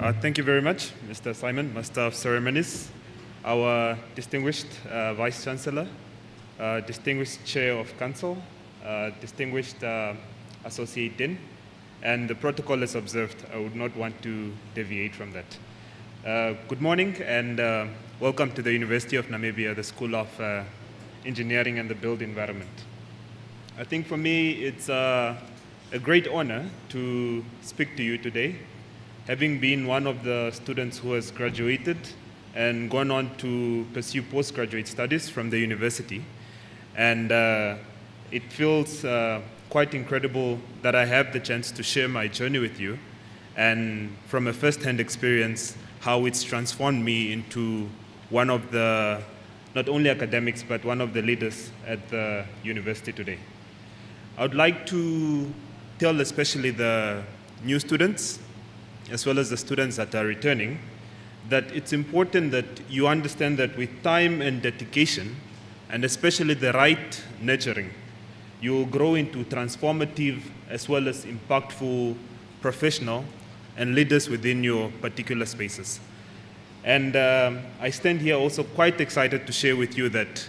Thank you very much, Mr. Simon, Master of Ceremonies, our distinguished Vice-Chancellor, distinguished Chair of Council, distinguished Associate Dean, and the protocol is observed. I would not want to deviate from that. Good morning and welcome to the University of Namibia, the School of Engineering and the Built Environment. I think for me it's a great honor to speak to you today, having been one of the students who has graduated and gone on to pursue postgraduate studies from the university. And it feels quite incredible that I have the chance to share my journey with you and from a first-hand experience how it's transformed me into one of the, not only academics, but one of the leaders at the university today. I would like to tell especially the new students, as well as the students that are returning, that it's important that you understand that with time and dedication, and especially the right nurturing, you will grow into transformative as well as impactful professional and leaders within your particular spaces. And I stand here also quite excited to share with you that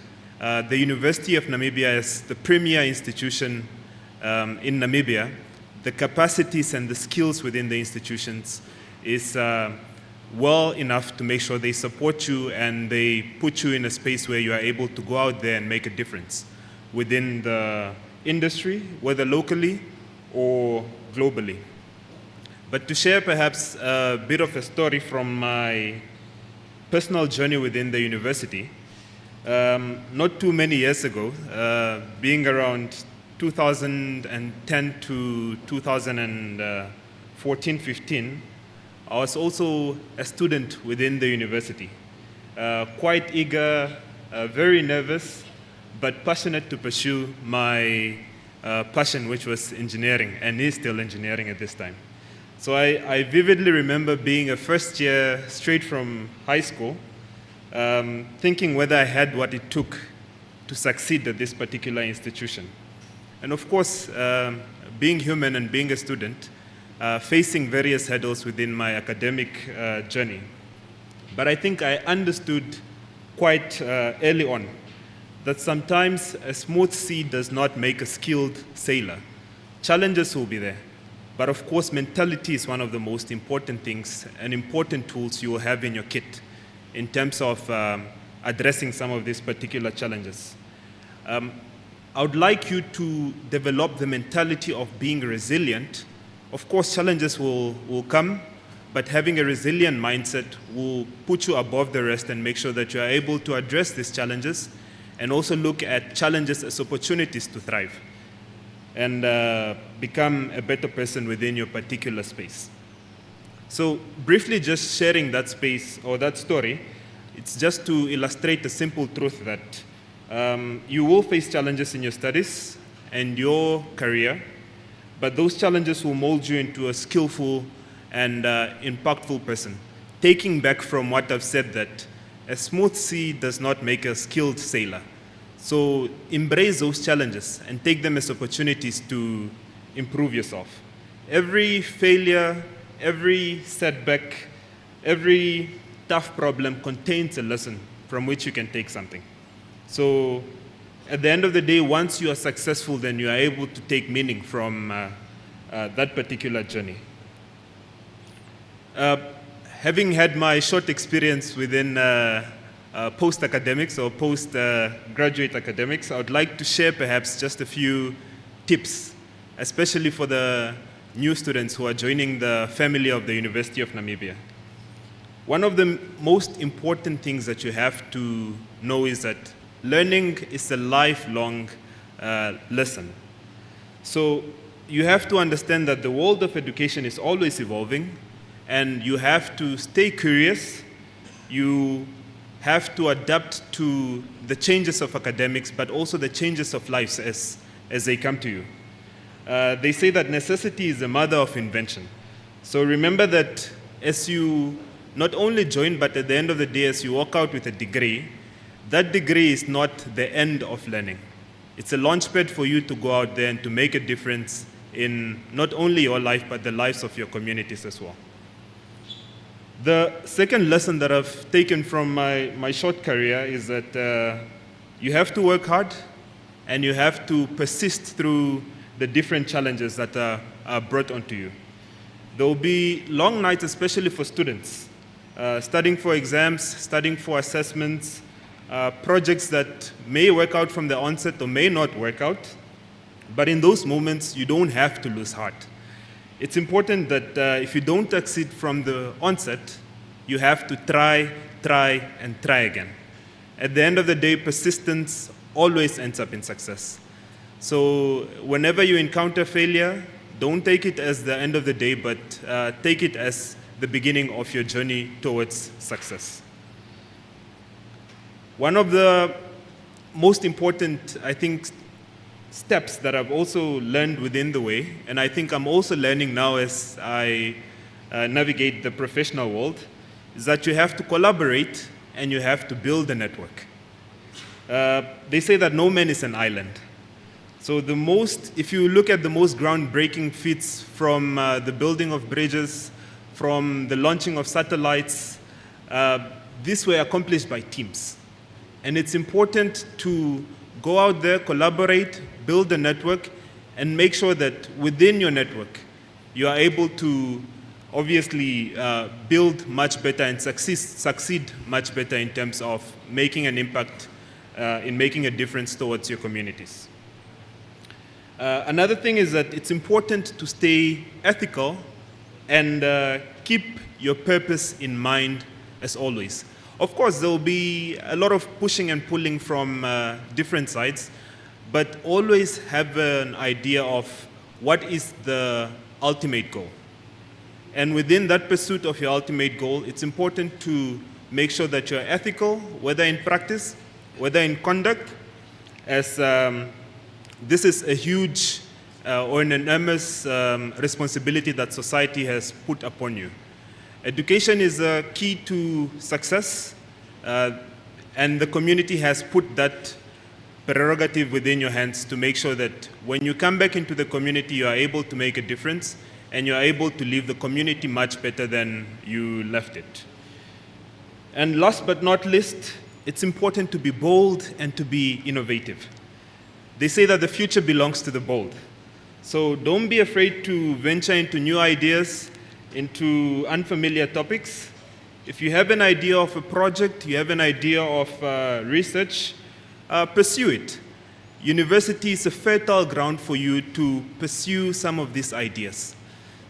the University of Namibia is the premier institution in Namibia. The capacities and the skills within the institutions is well enough to make sure they support you and they put you in a space where you are able to go out there and make a difference within the industry, whether locally or globally. But to share perhaps a bit of a story from my personal journey within the university, not too many years ago, being around 2010 to 2014-15, I was also a student within the university. Quite eager, very nervous, but passionate to pursue my passion, which was engineering, and is still engineering at this time. So I vividly remember being a first year straight from high school, thinking whether I had what it took to succeed at this particular institution. And of course, being human and being a student, facing various hurdles within my academic journey. But I think I understood quite early on that sometimes a smooth sea does not make a skilled sailor. Challenges will be there. But of course, mentality is one of the most important things and important tools you will have in your kit in terms of addressing some of these particular challenges. I would like you to develop the mentality of being resilient. Of course, challenges will come, but having a resilient mindset will put you above the rest and make sure that you are able to address these challenges and also look at challenges as opportunities to thrive and become a better person within your particular space. So briefly just sharing that space or that story, it's just to illustrate a simple truth that you will face challenges in your studies and your career, but those challenges will mold you into a skillful and impactful person. Taking back from what I've said that a smooth sea does not make a skilled sailor. So embrace those challenges and take them as opportunities to improve yourself. Every failure, every setback, every tough problem contains a lesson from which you can take something. So at the end of the day, once you are successful, then you are able to take meaning from that particular journey. Having had my short experience within post-academics or post-graduate academics, I would like to share perhaps just a few tips, especially for the new students who are joining the family of the University of Namibia. One of the most important things that you have to know is that learning is a lifelong lesson. So you have to understand that the world of education is always evolving, and you have to stay curious. You have to adapt to the changes of academics, but also the changes of lives as they come to you. They say that necessity is the mother of invention. So remember that as you not only join, but at the end of the day, as you walk out with a degree, that degree is not the end of learning. It's a launchpad for you to go out there and to make a difference in not only your life, but the lives of your communities as well. The second lesson that I've taken from my short career is that you have to work hard and you have to persist through the different challenges that are brought onto you. There will be long nights, especially for students, studying for exams, studying for assessments, projects that may work out from the onset or may not work out. But in those moments, you don't have to lose heart. It's important that if you don't succeed from the onset, you have to try, and try again. At the end of the day, persistence always ends up in success. So whenever you encounter failure, don't take it as the end of the day, but take it as the beginning of your journey towards success. One of the most important, I think, steps that I've also learned within the way, and I think I'm also learning now as I navigate the professional world, is that you have to collaborate and you have to build a network. They say that no man is an island. So if you look at the most groundbreaking feats from the building of bridges, from the launching of satellites, these were accomplished by teams. And it's important to go out there, collaborate, build a network, and make sure that within your network, you are able to obviously build much better and succeed much better in terms of making an impact, in making a difference towards your communities. Another thing is that it's important to stay ethical and keep your purpose in mind as always. Of course, there will be a lot of pushing and pulling from different sides, but always have an idea of what is the ultimate goal. And within that pursuit of your ultimate goal, it's important to make sure that you're ethical, whether in practice, whether in conduct, as this is a huge or an enormous responsibility that society has put upon you. Education is a key to success, and the community has put that prerogative within your hands to make sure that when you come back into the community, you are able to make a difference and you are able to leave the community much better than you left it. And last but not least, it's important to be bold and to be innovative. They say that the future belongs to the bold. So don't be afraid to venture into new ideas, into unfamiliar topics. If you have an idea of a project, you have an idea of research, pursue it. University is a fertile ground for you to pursue some of these ideas.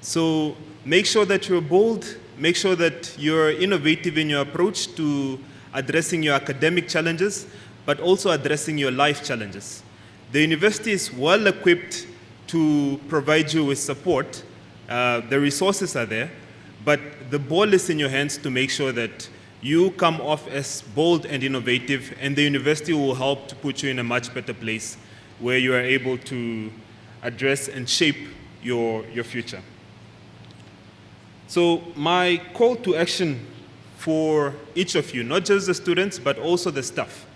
So make sure that you're bold, make sure that you're innovative in your approach to addressing your academic challenges, but also addressing your life challenges. The university is well equipped to provide you with support. The resources are there, but the ball is in your hands to make sure that you come off as bold and innovative, and the university will help to put you in a much better place where you are able to address and shape your future. So my call to action for each of you, not just the students, but also the staff,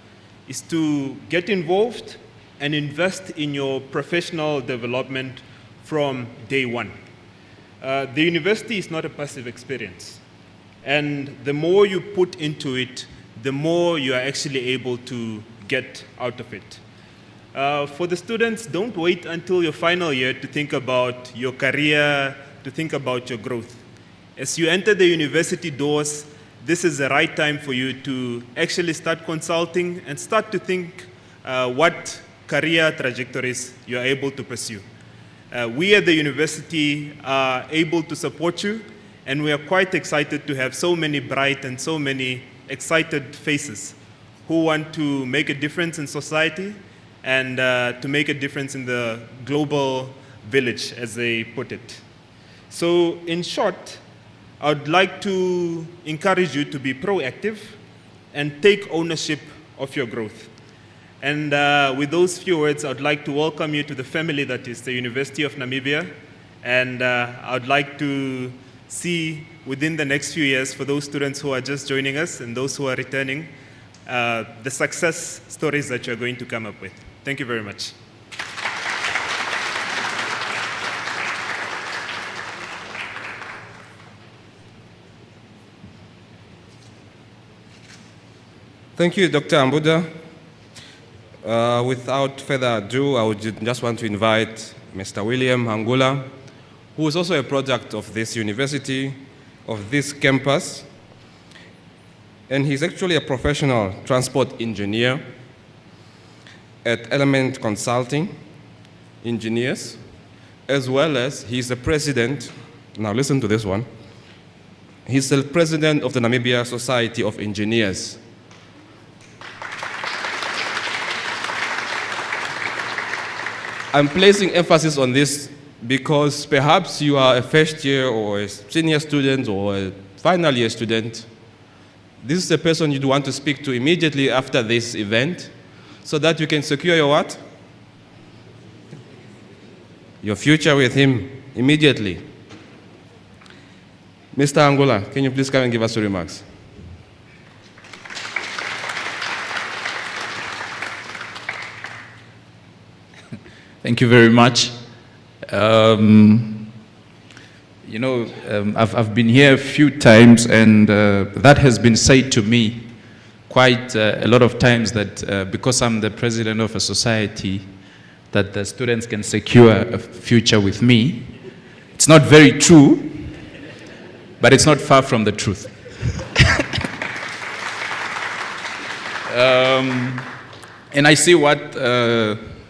is to get involved and invest in your professional development from day one. The university is not a passive experience. And the more you put into it, the more you are actually able to get out of it. For the students, don't wait until your final year to think about your career, to think about your growth. As you enter the university doors, this is the right time for you to actually start consulting and start to think what career trajectories you are able to pursue. We at the university are able to support you, and we are quite excited to have so many bright and so many excited faces who want to make a difference in society and to make a difference in the global village, as they put it. So in short, I would like to encourage you to be proactive and take ownership of your growth. And with those few words, I would like to welcome you to the family that is the University of Namibia. And I would like to see within the next few years, for those students who are just joining us and those who are returning, the success stories that you're going to come up with. Thank you very much. Thank you, Dr. Ambunda. Without further ado, I would just want to invite Mr. William Hangula, who is also a product of this university, of this campus. And he's actually a professional transport engineer at Element Consulting Engineers, as well as he's the president, now listen to this one, he's the president of the Namibia Society of Engineers. I'm placing emphasis on this because perhaps you are a first year or a senior student or a final year student. This is the person you'd want to speak to immediately after this event so that you can secure your what? Your future with him immediately. Mr. Hangula, can you please come and give us your remarks? Thank you very much. I've been here a few times, and that has been said to me quite a lot of times that because I'm the president of a society, that the students can secure a future with me. It's not very true, but it's not far from the truth. And I see what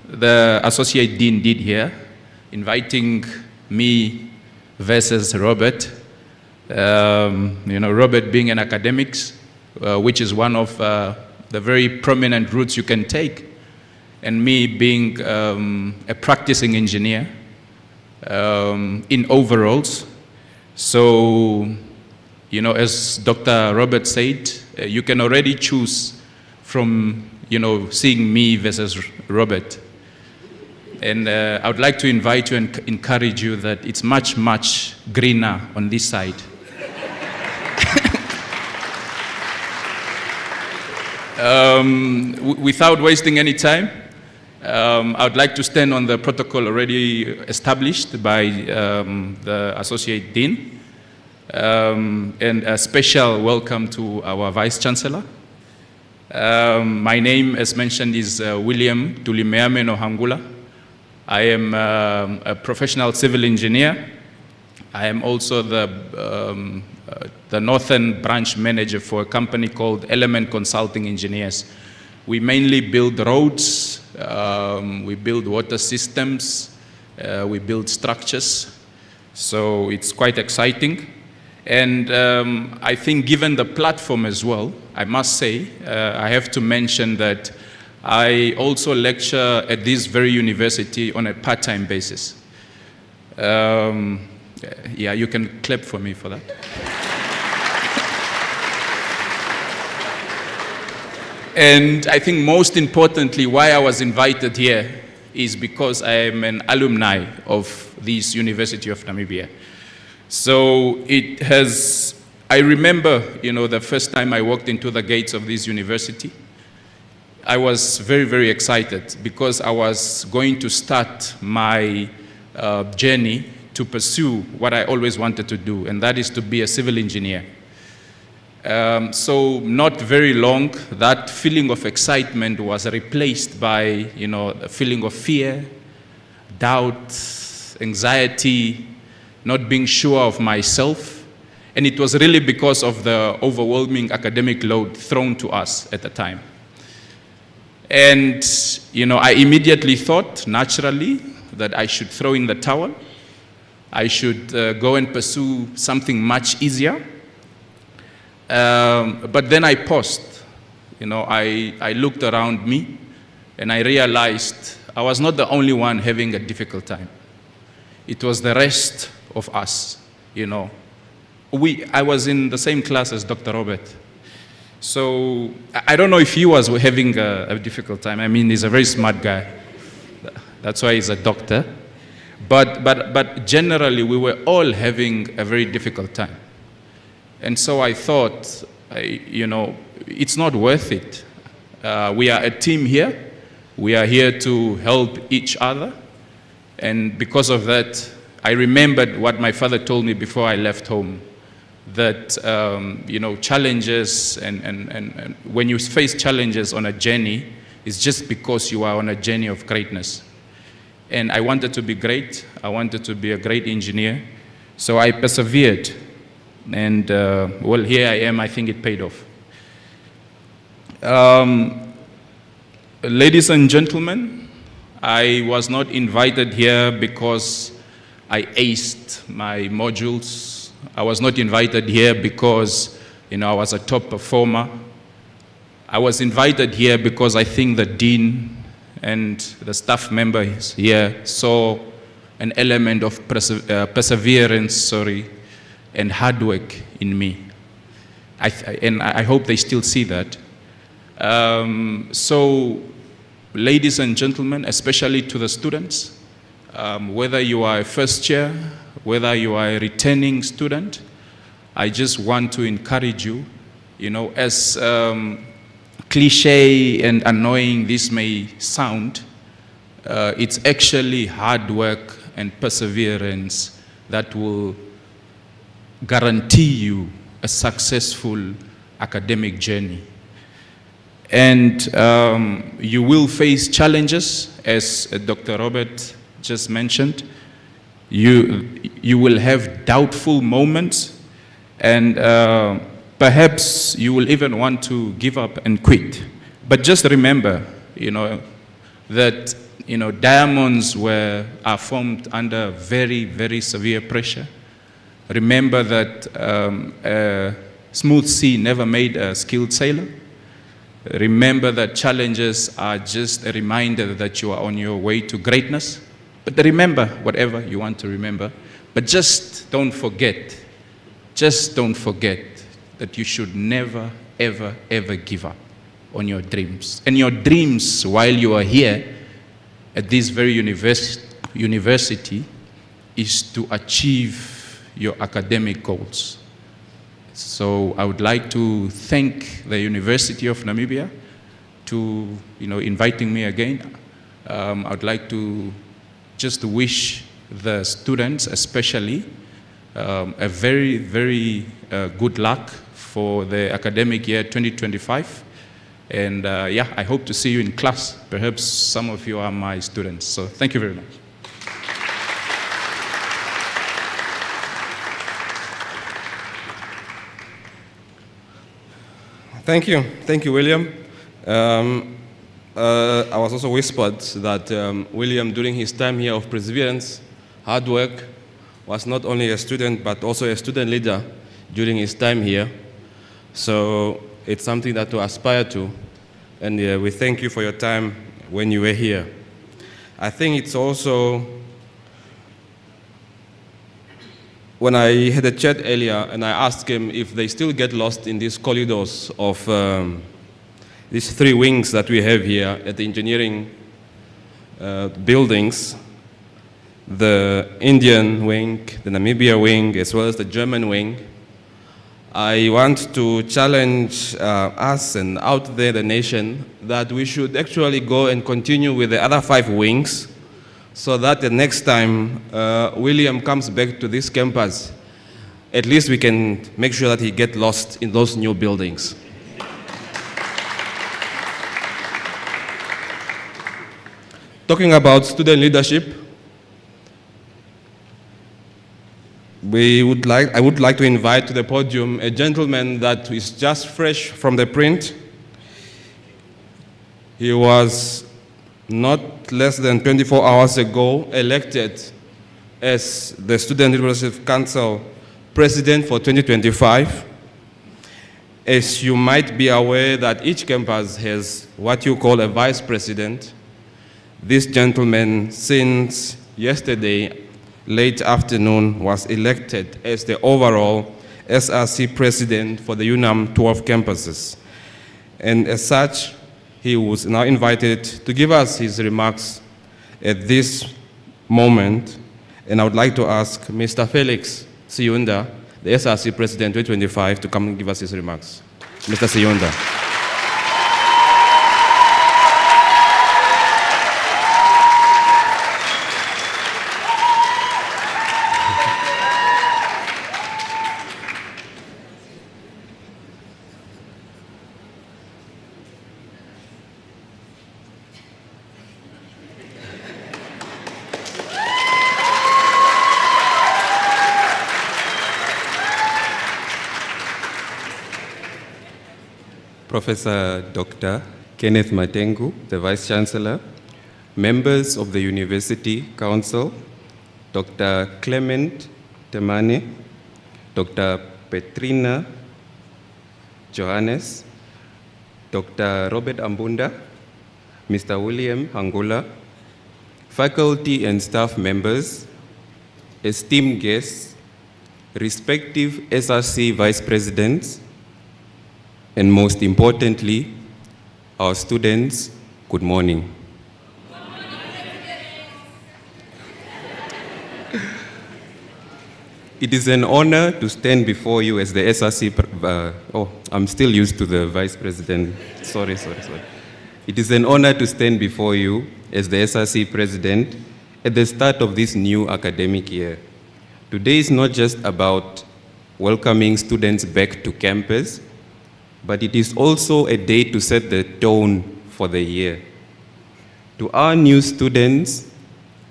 the Associate Dean did here, inviting me versus Robert. Robert being an academics, which is one of the very prominent routes you can take, and me being a practicing engineer in overalls. So, as Dr. Robert said, you can already choose from, seeing me versus Robert. And I would like to invite you and encourage you that it's much, much greener on this side. Without wasting any time, I would like to stand on the protocol already established by the Associate Dean. And a special welcome to our Vice-Chancellor. My name, as mentioned, is William Tulimeameno Hangula. I am a professional civil engineer. I am also the Northern Branch Manager for a company called Element Consulting Engineers. We mainly build roads, we build water systems, we build structures. So it's quite exciting. And I think given the platform as well, I must say, I have to mention that I also lecture at this very university on a part-time basis. Yeah, you can clap for me for that. And I think most importantly, why I was invited here is because I am an alumni of this University of Namibia. So I remember, the first time I walked into the gates of this university, I was very, very excited because I was going to start my journey to pursue what I always wanted to do, and that is to be a civil engineer. So not very long, that feeling of excitement was replaced by, a feeling of fear, doubt, anxiety, not being sure of myself. And it was really because of the overwhelming academic load thrown to us at the time. And, I immediately thought, naturally, that I should throw in the towel. I should go and pursue something much easier. But then I paused. I looked around me and I realized I was not the only one having a difficult time. It was the rest of us, I was in the same class as Dr. Robert. So I don't know if he was having a difficult time. I mean, he's a very smart guy. That's why he's a doctor. But generally, we were all having a very difficult time. And so I thought, it's not worth it. We are a team here. We are here to help each other. And because of that, I remembered what my father told me before I left home. that challenges and when you face challenges on a journey, it's just because you are on a journey of greatness. And I wanted to be great. I wanted to be a great engineer. So I persevered. And well, here I am. I think it paid off. Ladies and gentlemen, I was not invited here because I aced my modules. I was not invited here because, I was a top performer. I was invited here because I think the dean and the staff members here saw an element of perseverance, and hard work in me. And I hope they still see that. So, ladies and gentlemen, especially to the students, whether you are a first year, whether you are a returning student, I just want to encourage you, as cliche and annoying this may sound, it's actually hard work and perseverance that will guarantee you a successful academic journey. And you will face challenges, as Dr. Robert just mentioned. You will have doubtful moments, and perhaps you will even want to give up and quit. But just remember, that diamonds are formed under very, very severe pressure. Remember that a smooth sea never made a skilled sailor. Remember that challenges are just a reminder that you are on your way to greatness. But remember whatever you want to remember. But just don't forget that you should never, ever, ever give up on your dreams. And your dreams, while you are here at this very university, is to achieve your academic goals. So I would like to thank the University of Namibia to inviting me again. I would like to just wish the students especially a very, very good luck for the academic year 2025. And I hope to see you in class. Perhaps some of you are my students. So thank you very much. Thank you, William. I was also whispered that William, during his time here of perseverance, hard work, was not only a student, but also a student leader during his time here. So it's something that to aspire to, and we thank you for your time when you were here. I think it's also, when I had a chat earlier and I asked him if they still get lost in these corridors of these three wings that we have here at the engineering buildings, the Indian wing, the Namibia wing, as well as the German wing, I want to challenge us and out there the nation that we should actually go and continue with the other 5 wings, so that the next time William comes back to this campus, at least we can make sure that he gets lost in those new buildings. Talking about student leadership, I would like to invite to the podium a gentleman that is just fresh from the print. He was not less than 24 hours ago elected as the Student Leadership Council President for 2025. As you might be aware that each campus has what you call a vice president. This gentleman, since yesterday, late afternoon, was elected as the overall SRC president for the Unam 12 campuses. And as such, he was now invited to give us his remarks at this moment. And I would like to ask Mr. Felix Siyunda, the SRC president 2025, to come and give us his remarks. Mr. Siyunda. Professor Dr. Kenneth Matengu, the Vice-Chancellor, members of the University Council, Dr. Clement Temane, Dr. Petrina, Johannes, Dr. Robert Ambunda, Mr. William Hangula, faculty and staff members, esteemed guests, respective SRC vice presidents, and most importantly, our students, good morning. It is an honor to stand before you as the SRC, I'm still used to the vice president, sorry. It is an honor to stand before you as the SRC president at the start of this new academic year. Today is not just about welcoming students back to campus, but it is also a day to set the tone for the year. To our new students,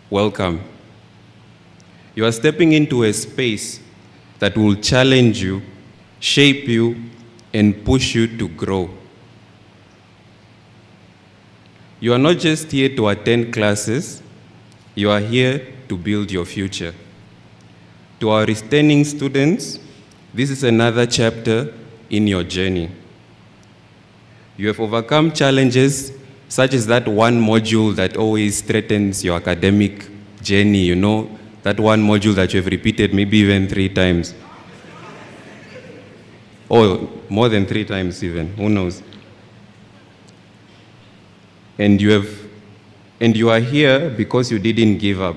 welcome. You are stepping into a space that will challenge you, shape you, and push you to grow. You are not just here to attend classes, you are here to build your future. To our returning students, this is another chapter in your journey. You have overcome challenges such as that one module that always threatens your academic journey, that one module that you have repeated maybe even 3 times. Or more than 3 times even, who knows? And you are here because you didn't give up.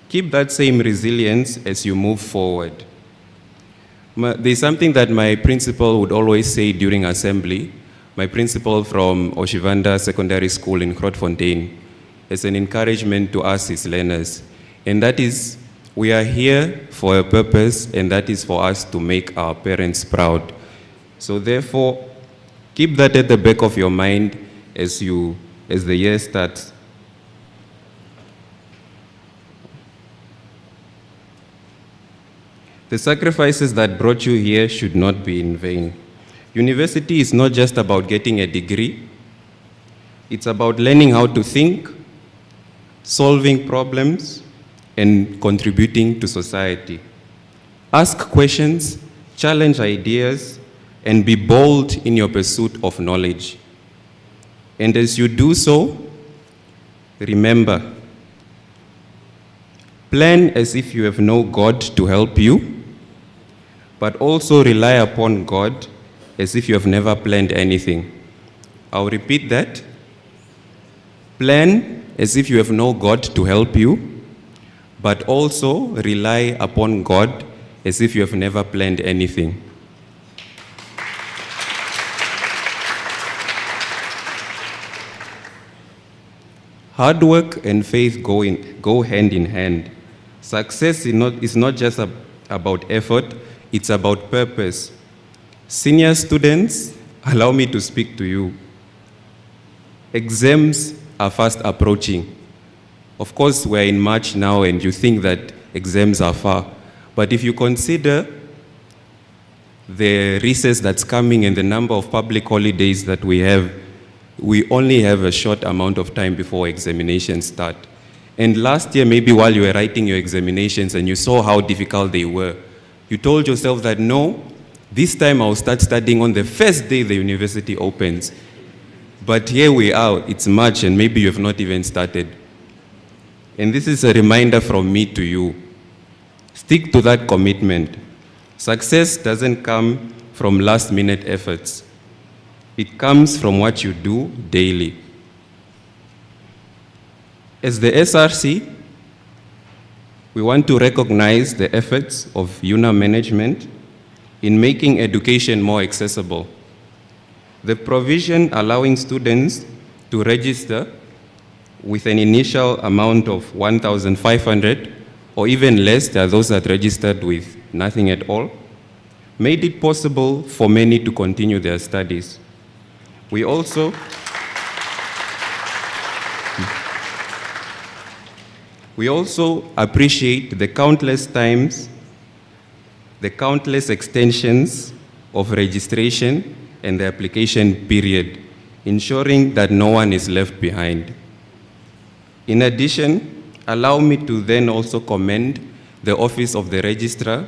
Keep that same resilience as you move forward. There's something that my principal would always say during assembly, my principal from Oshivanda Secondary School in Grootfontein, as an encouragement to us as learners. And that is, we are here for a purpose, and that is for us to make our parents proud. So therefore, keep that at the back of your mind as the year starts. The sacrifices that brought you here should not be in vain. University is not just about getting a degree. It's about learning how to think, solving problems, and contributing to society. Ask questions, challenge ideas, and be bold in your pursuit of knowledge. And as you do so, remember, plan as if you have no God to help you, but also rely upon God as if you have never planned anything. I'll repeat that. Plan as if you have no God to help you, but also rely upon God as if you have never planned anything. Hard work and faith go hand in hand. Success is not just about effort, it's about purpose. Senior students, allow me to speak to you. Exams are fast approaching. Of course, we're in March now and you think that exams are far. But if you consider the recess that's coming and the number of public holidays that we have, we only have a short amount of time before examinations start. And last year, maybe while you were writing your examinations and you saw how difficult they were, you told yourself that no, this time I'll start studying on the first day the university opens. But here we are, it's March and maybe you have not even started. And this is a reminder from me to you. Stick to that commitment. Success doesn't come from last-minute efforts. It comes from what you do daily. As the SRC, we want to recognize the efforts of Unam management in making education more accessible. The provision allowing students to register with an initial amount of 1,500 or even less, there are those that registered with nothing at all, made it possible for many to continue their studies. We also appreciate the countless times, the countless extensions of registration and the application period, ensuring that no one is left behind. In addition, allow me to then also commend the Office of the Registrar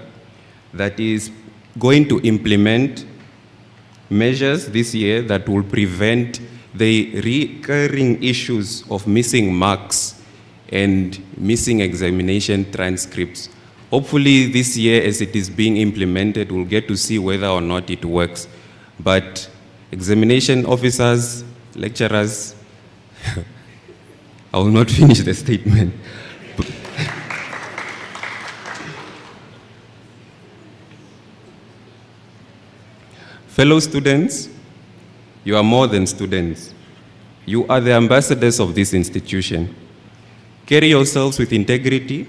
that is going to implement measures this year that will prevent the recurring issues of missing marks and missing examination transcripts. Hopefully this year, as it is being implemented, we'll get to see whether or not it works. But examination officers, lecturers, I will not finish the statement. Fellow students, you are more than students. You are the ambassadors of this institution. Carry yourselves with integrity,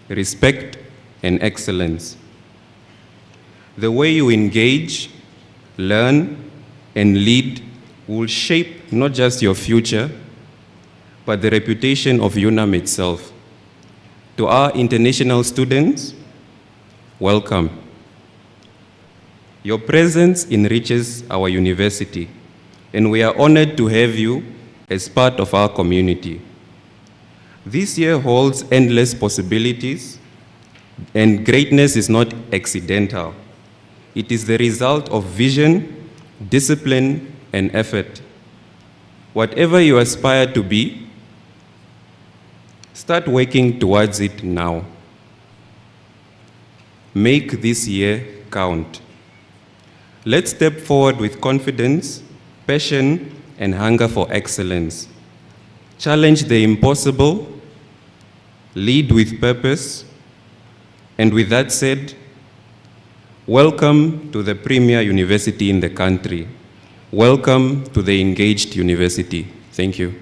respect, and excellence. The way you engage, learn, and lead will shape not just your future, but the reputation of Unam itself. To our international students, welcome. Your presence enriches our university, and we are honored to have you as part of our community. This year holds endless possibilities, and greatness is not accidental. It is the result of vision, discipline, and effort. Whatever you aspire to be, start working towards it now. Make this year count. Let's step forward with confidence, passion, and hunger for excellence. Challenge the impossible, lead with purpose, and with that said, welcome to the premier university in the country. Welcome to the engaged university. Thank you.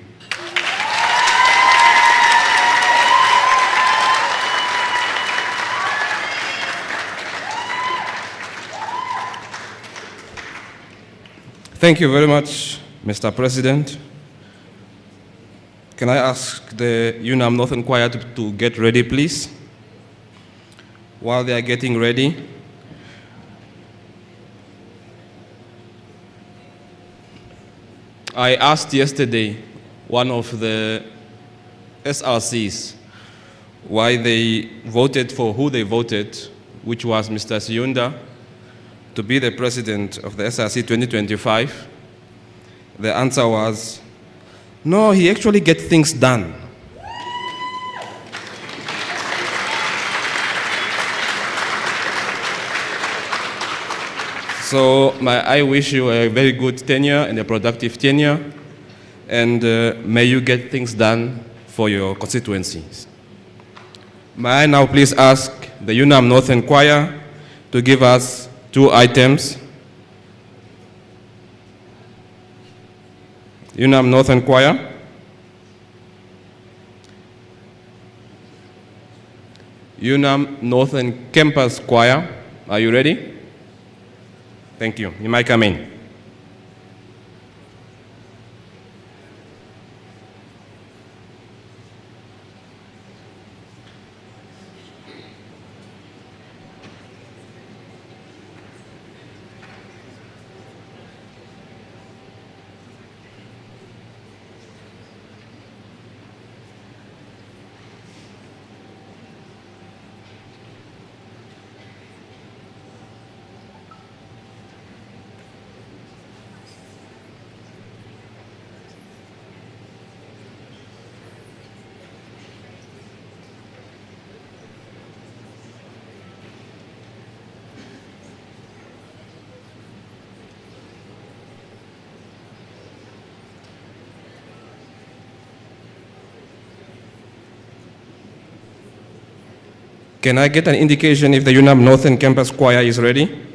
Thank you very much, Mr. President. Can I ask the Unam Northern Choir to get ready, please? While they are getting ready, I asked yesterday one of the SRCs why they voted for who they voted, which was Mr. Siyunda, to be the president of the SRC 2025. The answer was, no, he actually gets things done. So I wish you a very good tenure and a productive tenure, and may you get things done for your constituencies. May I now please ask the Unam Northern Choir to give us 2 items. Unam Northern Choir. Unam Northern Campus Choir. Are you ready? Thank you. You might come in. Can I get an indication if the Unam Northern Campus Choir is ready?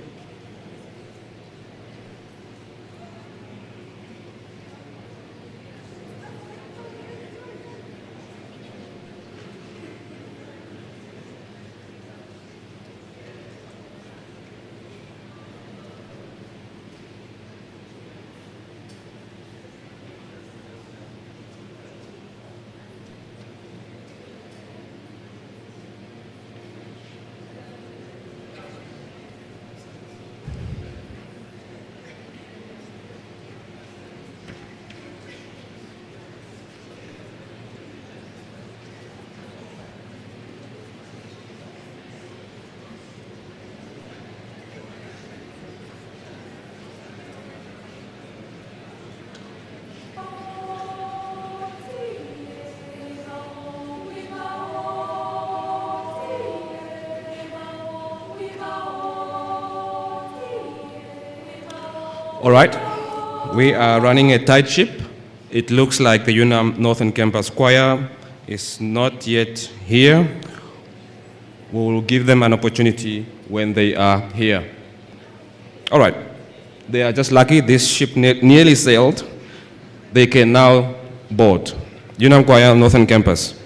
All right, we are running a tight ship. It looks like the Unam Northern Campus Choir is not yet here. We will give them an opportunity when they are here. All right, they are just lucky. This ship nearly sailed. They can now board. Unam Choir Northern Campus.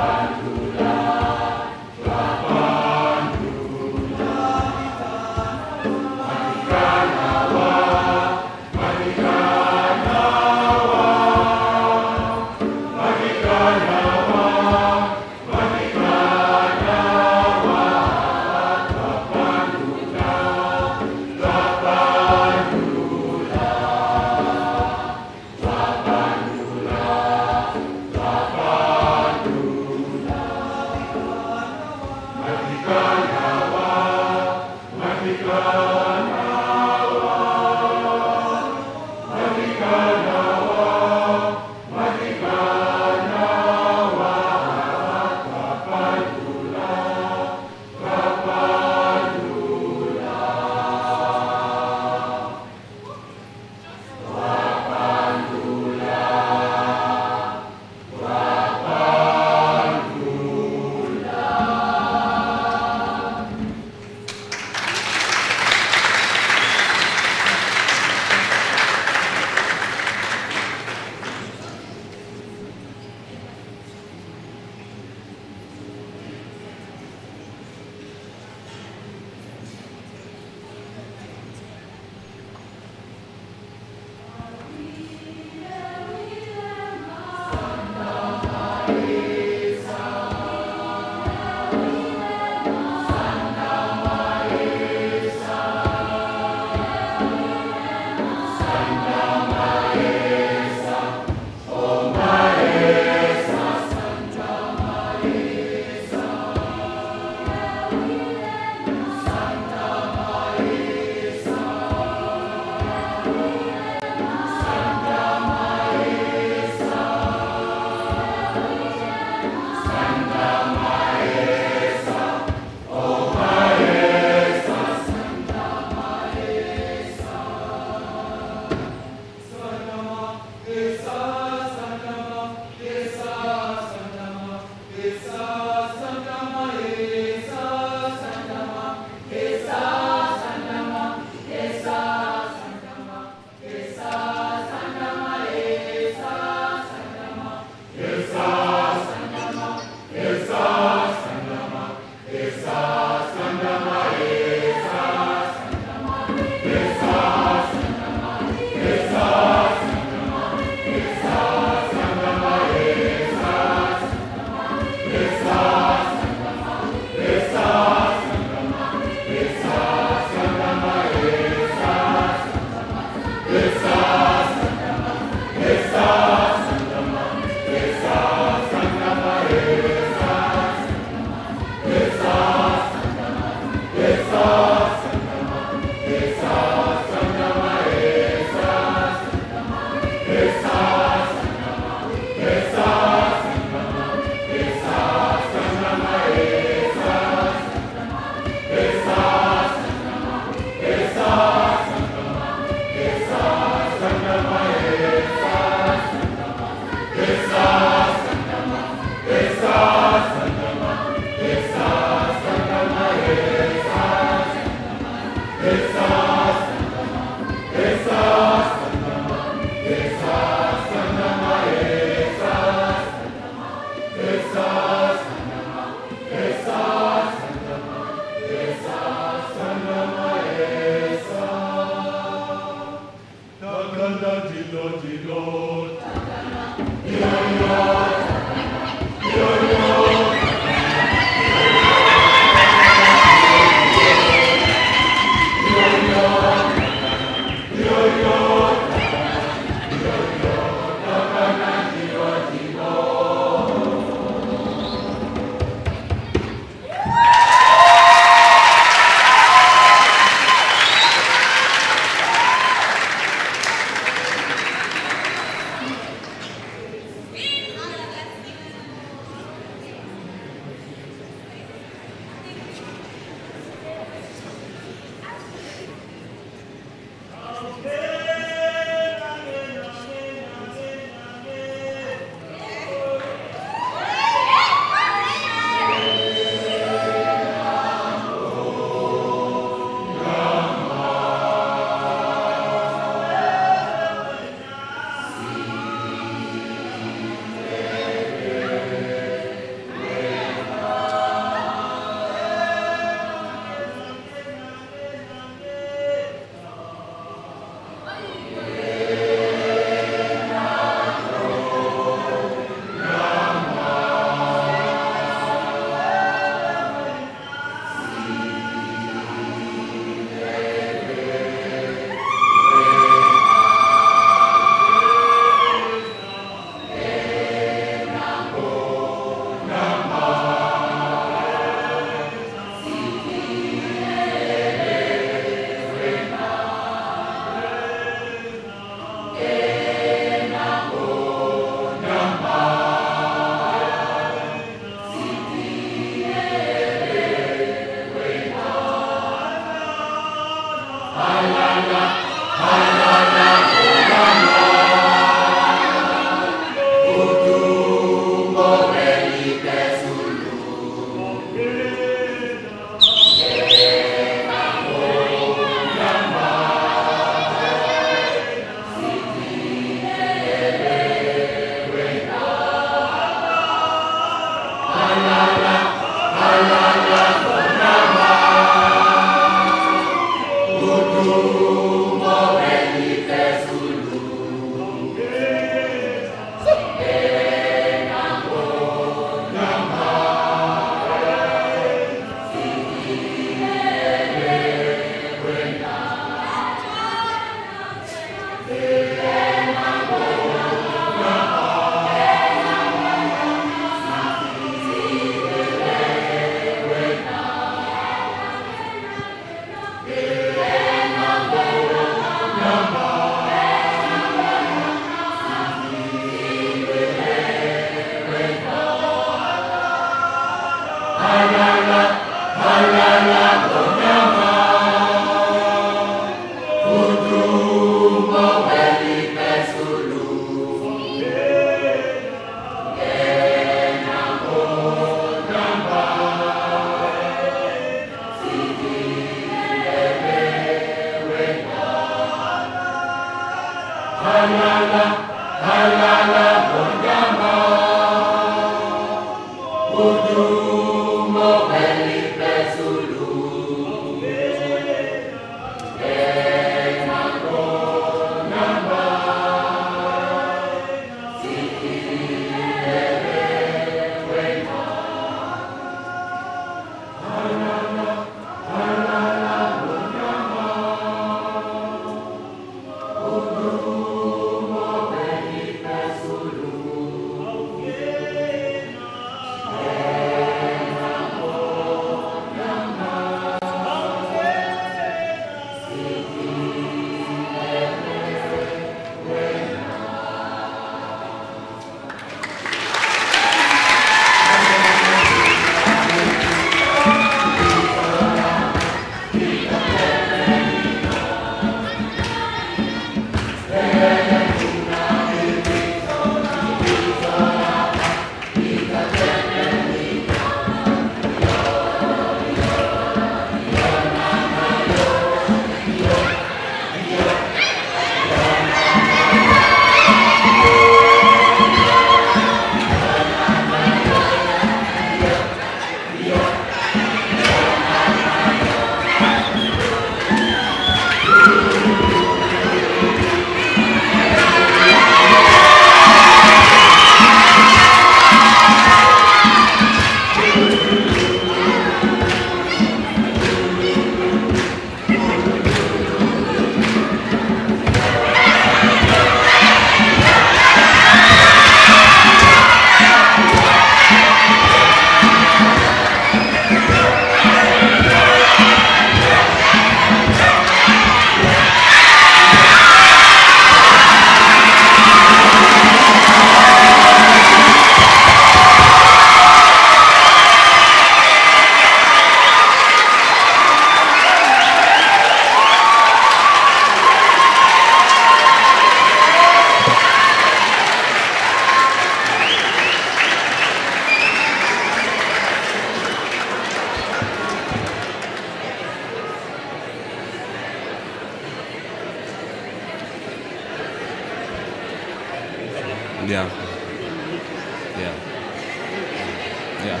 Yeah.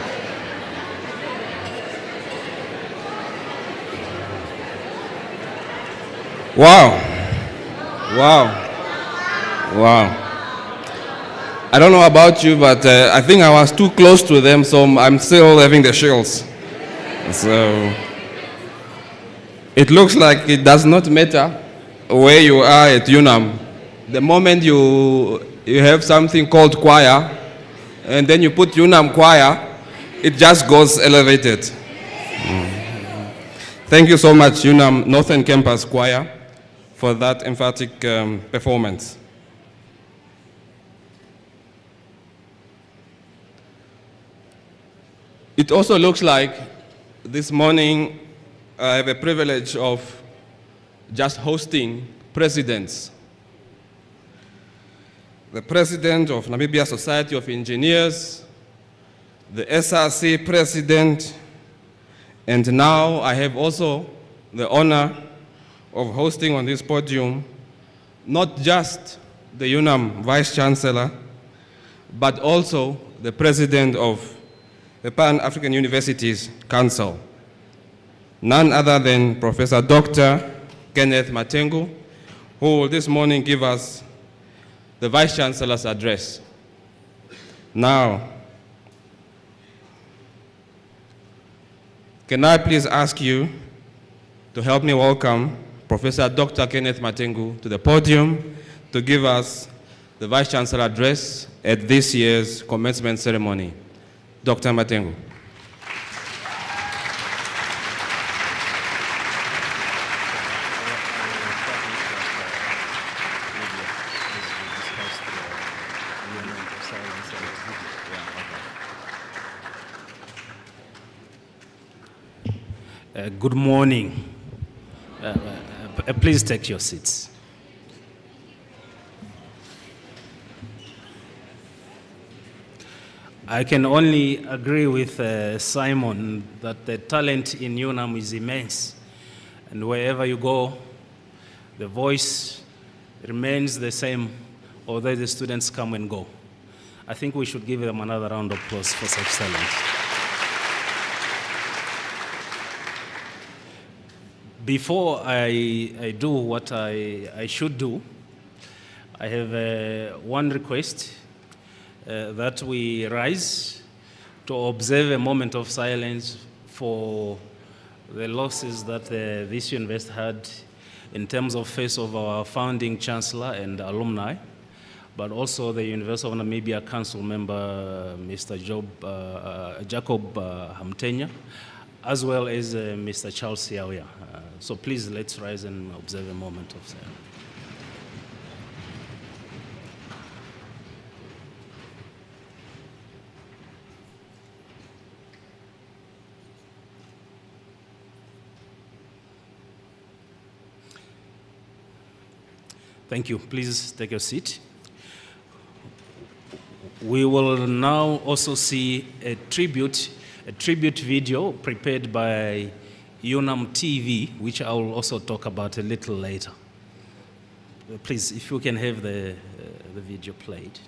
Wow. Wow. Wow. I don't know about you, but I think I was too close to them, so I'm still having the chills. So it looks like it does not matter where you are at Unam. The moment you have something called choir, and then you put Unam choir, it just goes elevated. Thank you so much, Unam Northern Campus Choir, for that emphatic performance. It also looks like this morning I have a privilege of just hosting presidents. The president of Namibia Society of Engineers, the SRC president, and now I have also the honor of hosting on this podium not just the Unam Vice-Chancellor, but also the president of the Pan-African Universities Council, none other than Professor Dr. Kenneth Matengu, who will this morning give us the Vice-Chancellor's address. Now, can I please ask you to help me welcome Professor Dr. Kenneth Matengu to the podium to give us the Vice-Chancellor address at this year's commencement ceremony. Dr. Matengu. Good morning. Please take your seats. I can only agree with Simon that the talent in Unam is immense. And wherever you go, the voice remains the same, although the students come and go. I think we should give them another round of applause for such talent. Before I do what I should do, I have one request. That we rise to observe a moment of silence for the losses that this university had in terms of face of our founding chancellor and alumni, but also the University of Namibia Council member, Mr. Jacob Hamtenya, as well as Mr. Charles Siawia. So please, let's rise and observe a moment of silence. Thank you. Please take your seat. We will now also see a tribute video prepared by Unam TV, which I will also talk about a little later. Please, if you can have the video played.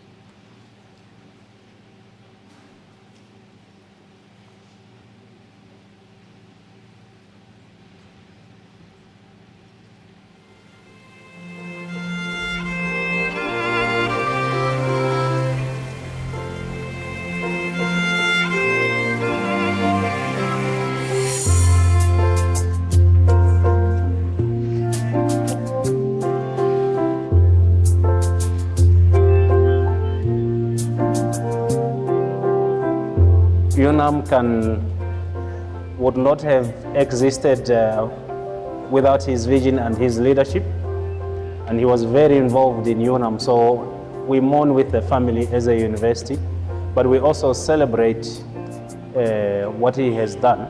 Unam would not have existed without his vision and his leadership, and he was very involved in Unam. So we mourn with the family as a university, but we also celebrate what he has done,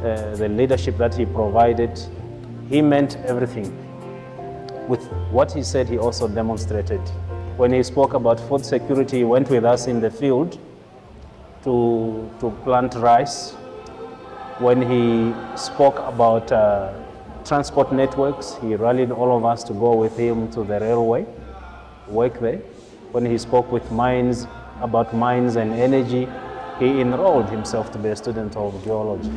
the leadership that he provided. He meant everything. With what he said, he also demonstrated. When he spoke about food security, he went with us in the field to plant rice. When he spoke about transport networks, he rallied all of us to go with him to the railway, work there. When he spoke with mines, about mines and energy, he enrolled himself to be a student of geology.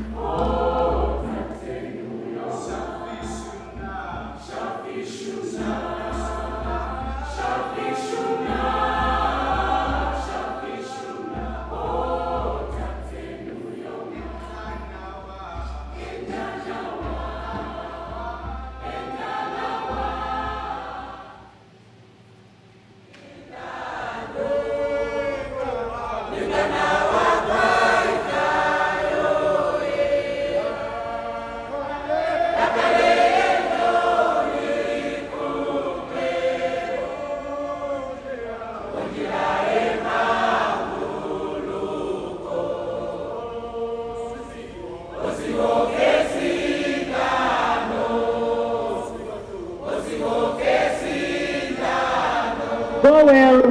Go well,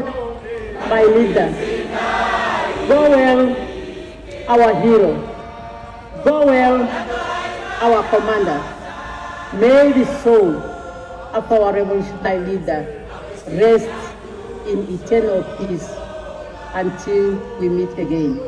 my leader. Go well, our hero. Go well, our commander. May the soul of our revolutionary leader rest in eternal peace until we meet again.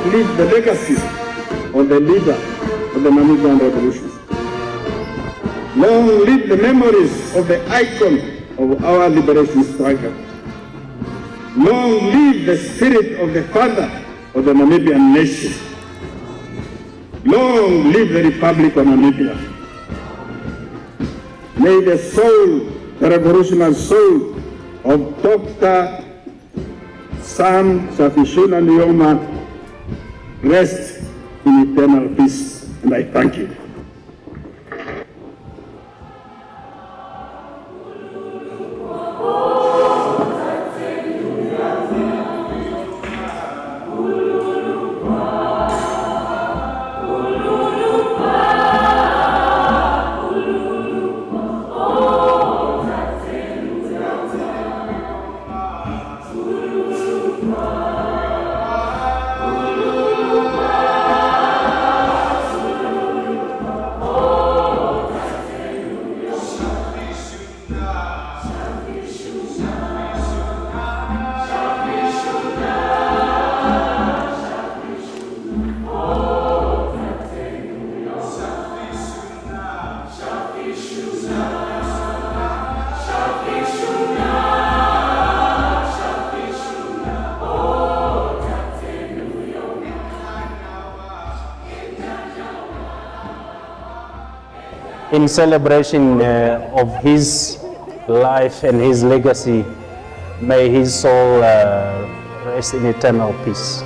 Live the legacy of the leader of the Namibian revolution. Long live the memories of the icon of our liberation struggle. Long live the spirit of the father of the Namibian nation. Long live the Republic of Namibia. May the soul, the revolutionary soul of Dr. Sam Shafishuna Nyoma rest in eternal peace, and I thank you. In celebration of his life and his legacy, may his soul rest in eternal peace.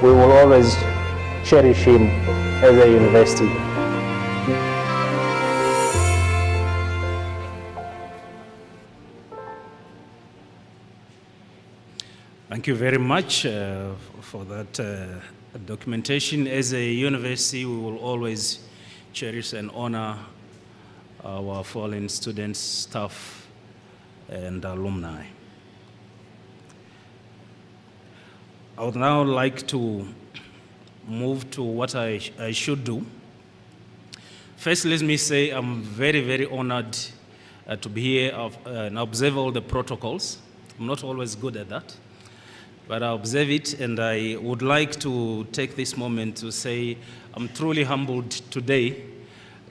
We will always cherish him as a university. Thank you very much for that documentation. As a university, we will always cherish and honor our fallen students, staff, and alumni. I would now like to move to what I should do. First, let me say I'm very, very honored to be here and observe all the protocols. I'm not always good at that, but I observe it, and I would like to take this moment to say I'm truly humbled today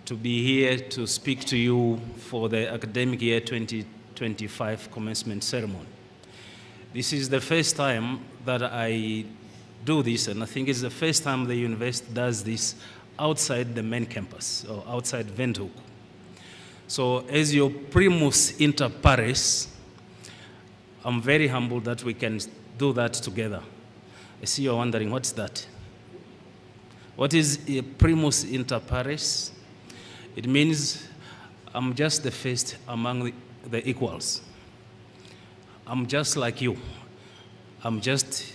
to be here to speak to you for the academic year 2025 commencement ceremony. This is the first time that I do this, and I think it's the first time the university does this outside the main campus, or outside Windhoek. So as your primus inter pares, I'm very humbled that we can do that together. I see you're wondering, what's that? What is a primus inter pares? It means I'm just the first among the equals. I'm just like you. I'm just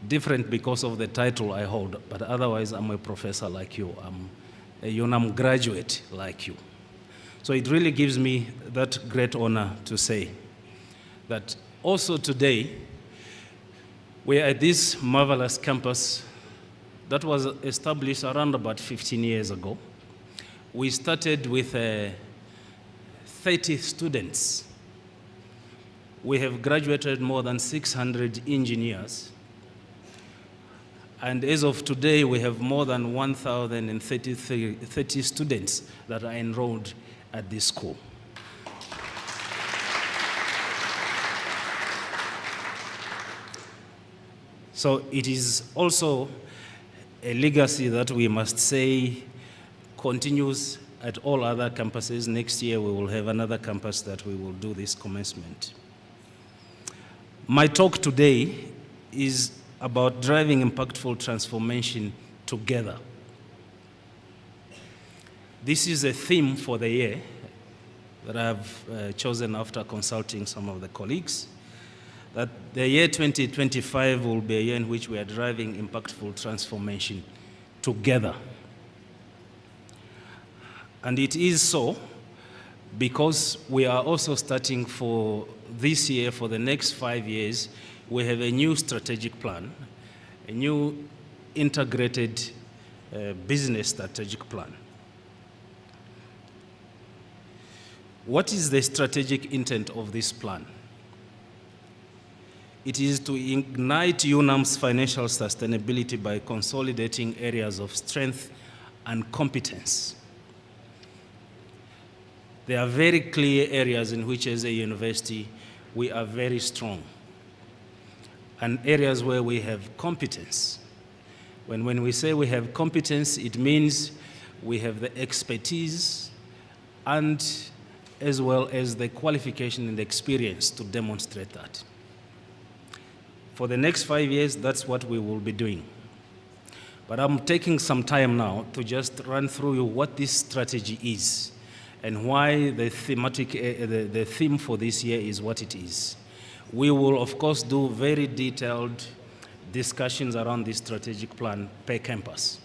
different because of the title I hold, but otherwise I'm a professor like you. I'm a Unam graduate like you. So it really gives me that great honor to say that also today, we are at this marvelous campus that was established around about 15 years ago. We started with 30 students. We have graduated more than 600 engineers. And as of today, we have more than 1,030 students that are enrolled at this school. So it is also a legacy that we must say continues at all other campuses. Next year, we will have another campus that we will do this commencement. My talk today is about driving impactful transformation together. This is a theme for the year that I've chosen after consulting some of the colleagues, that the year 2025 will be a year in which we are driving impactful transformation together. And it is so because we are also starting for this year, for the next 5 years, we have a new strategic plan, a new integrated business strategic plan. What is the strategic intent of this plan? It is to ignite Unam's financial sustainability by consolidating areas of strength and competence. There are very clear areas in which, as a university, we are very strong, and areas where we have competence. When we say we have competence, it means we have the expertise and as well as the qualification and the experience to demonstrate that. For the next 5 years, that's what we will be doing. But I'm taking some time now to just run through you what this strategy is and why the theme for this year is what it is. We will, of course, do very detailed discussions around this strategic plan per campus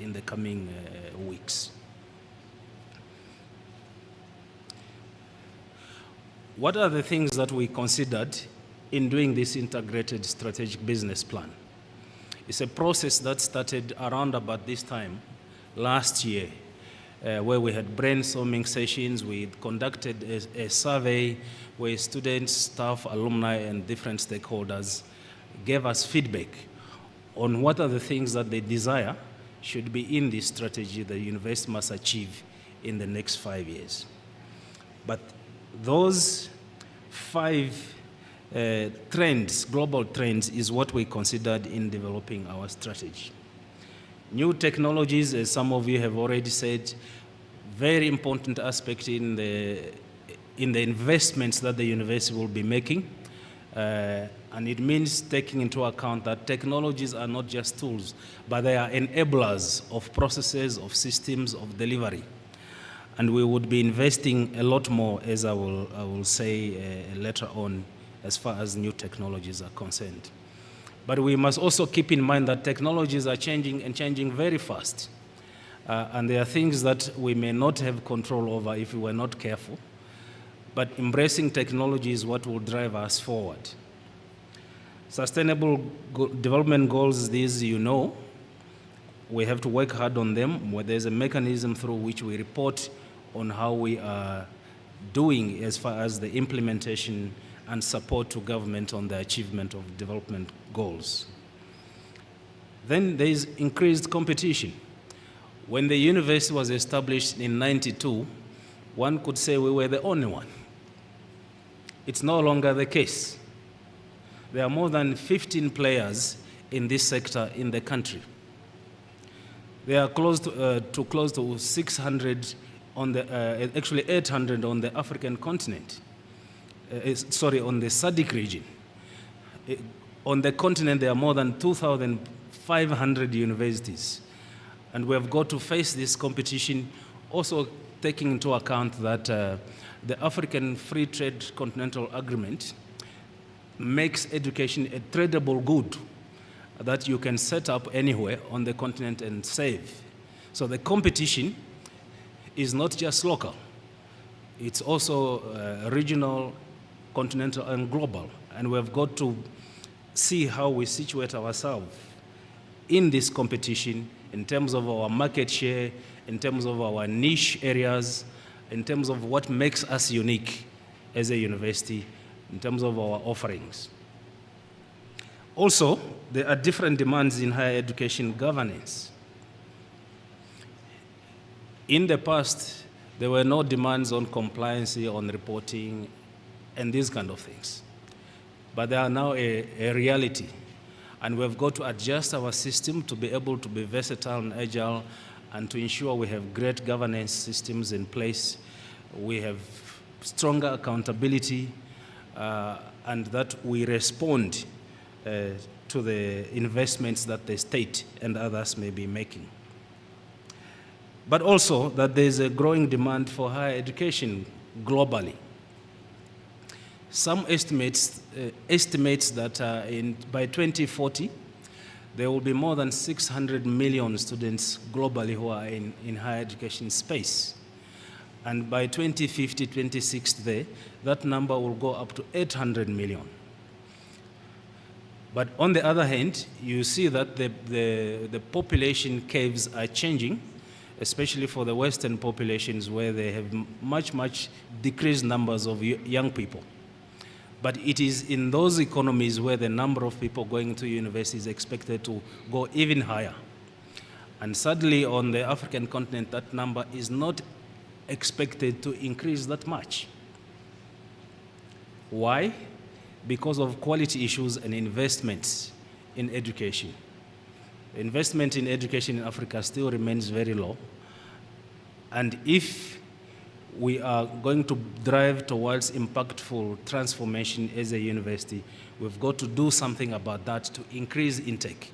in the coming weeks. What are the things that we considered in doing this integrated strategic business plan? It's a process that started around about this time last year, where we had brainstorming sessions. We conducted a survey where students, staff, alumni, and different stakeholders gave us feedback on what are the things that they desire should be in this strategy the university must achieve in the next 5 years. But those 5 trends, global trends, is what we considered in developing our strategy. New technologies, as some of you have already said, very important aspect in the investments that the university will be making. And it means taking into account that technologies are not just tools, but they are enablers of processes, of systems, of delivery. And we would be investing a lot more, as I will say later on, as far as new technologies are concerned. But we must also keep in mind that technologies are changing and changing very fast. And there are things that we may not have control over if we were not careful. But embracing technology is what will drive us forward. Sustainable development goals, these you know, we have to work hard on them, where there's a mechanism through which we report on how we are doing as far as the implementation and support to government on the achievement of development goals. Then there is increased competition. When the university was established in '92, one could say we were the only one. It's no longer the case. There are more than 15 players in this sector in the country. There are close to 600 on the, actually 800 on the African continent. On the SADC region. On the continent, there are more than 2,500 universities. And we have got to face this competition, also taking into account that the African Free Trade Continental Agreement makes education a tradable good that you can set up anywhere on the continent and save. So the competition is not just local. It's also regional, continental, and global. And we've got to see how we situate ourselves in this competition in terms of our market share, in terms of our niche areas, in terms of what makes us unique as a university, in terms of our offerings. Also, there are different demands in higher education governance. In the past, there were no demands on compliance, on reporting, and these kind of things. But they are now a reality. And we've got to adjust our system to be able to be versatile and agile and to ensure we have great governance systems in place. We have stronger accountability and that we respond to the investments that the state and others may be making. But also that there's a growing demand for higher education globally. Some estimates that by 2040, there will be more than 600 million students globally who are in higher education space. And by 2050, 2060, that number will go up to 800 million. But on the other hand, you see that the population curves are changing, especially for the Western populations where they have much decreased numbers of young people. But it is in those economies where the number of people going to university is expected to go even higher. And sadly, on the African continent, that number is not expected to increase that much. Why? Because of quality issues and investments in education. Investment in education in Africa still remains very low. And if we are going to drive towards impactful transformation as a university, we've got to do something about that to increase intake.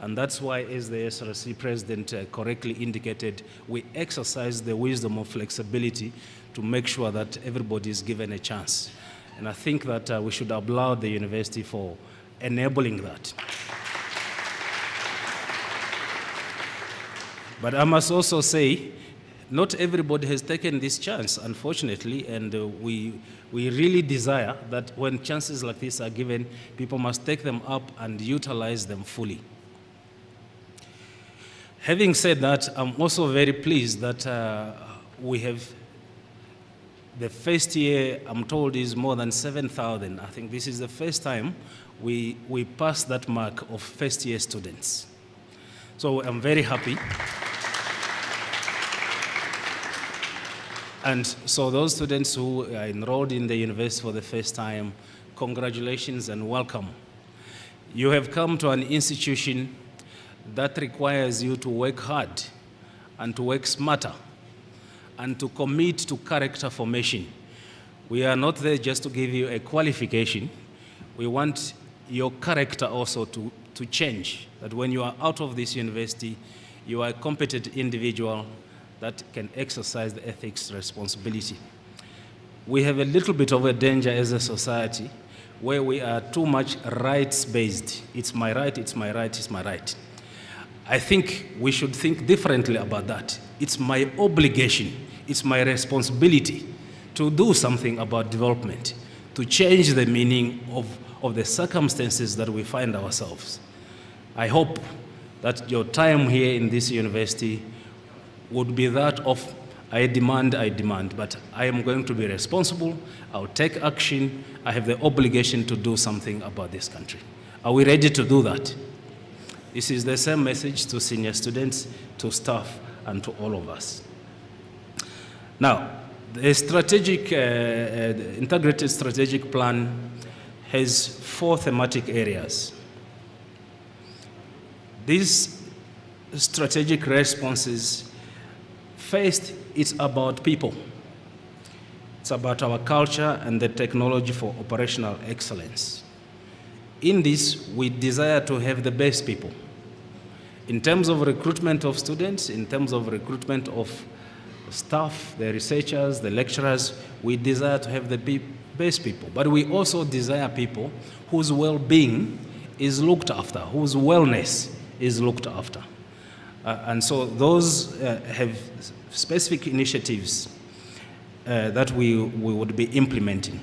And that's why, as the SRC president correctly indicated, we exercise the wisdom of flexibility to make sure that everybody is given a chance. And I think that we should applaud the university for enabling that. But I must also say, not everybody has taken this chance, unfortunately, and we really desire that when chances like this are given, people must take them up and utilize them fully. Having said that, I'm also very pleased that we have the first year, I'm told, is more than 7,000. I think this is the first time we passed that mark of first year students. So I'm very happy. And so those students who are enrolled in the university for the first time, congratulations and welcome. You have come to an institution that requires you to work hard and to work smarter and to commit to character formation. We are not there just to give you a qualification. We want your character also to change, that when you are out of this university, you are a competent individual that can exercise the ethics responsibility. We have a little bit of a danger as a society where we are too much rights-based. It's my right, it's my right, it's my right. I think we should think differently about that. It's my obligation, it's my responsibility to do something about development, to change the meaning of the circumstances that we find ourselves. I hope that your time here in this university would be that of I demand, but I am going to be responsible, I'll take action, I have the obligation to do something about this country. Are we ready to do that? This is the same message to senior students, to staff, and to all of us. Now, the strategic, integrated strategic plan has 4 thematic areas. These strategic responses, first, it's about people. It's about our culture and the technology for operational excellence. In this, we desire to have the best people. In terms of recruitment of students, in terms of recruitment of staff, the researchers, the lecturers, we desire to have the best people. But we also desire people whose well-being is looked after, whose wellness is looked after. And so those have specific initiatives that we would be implementing.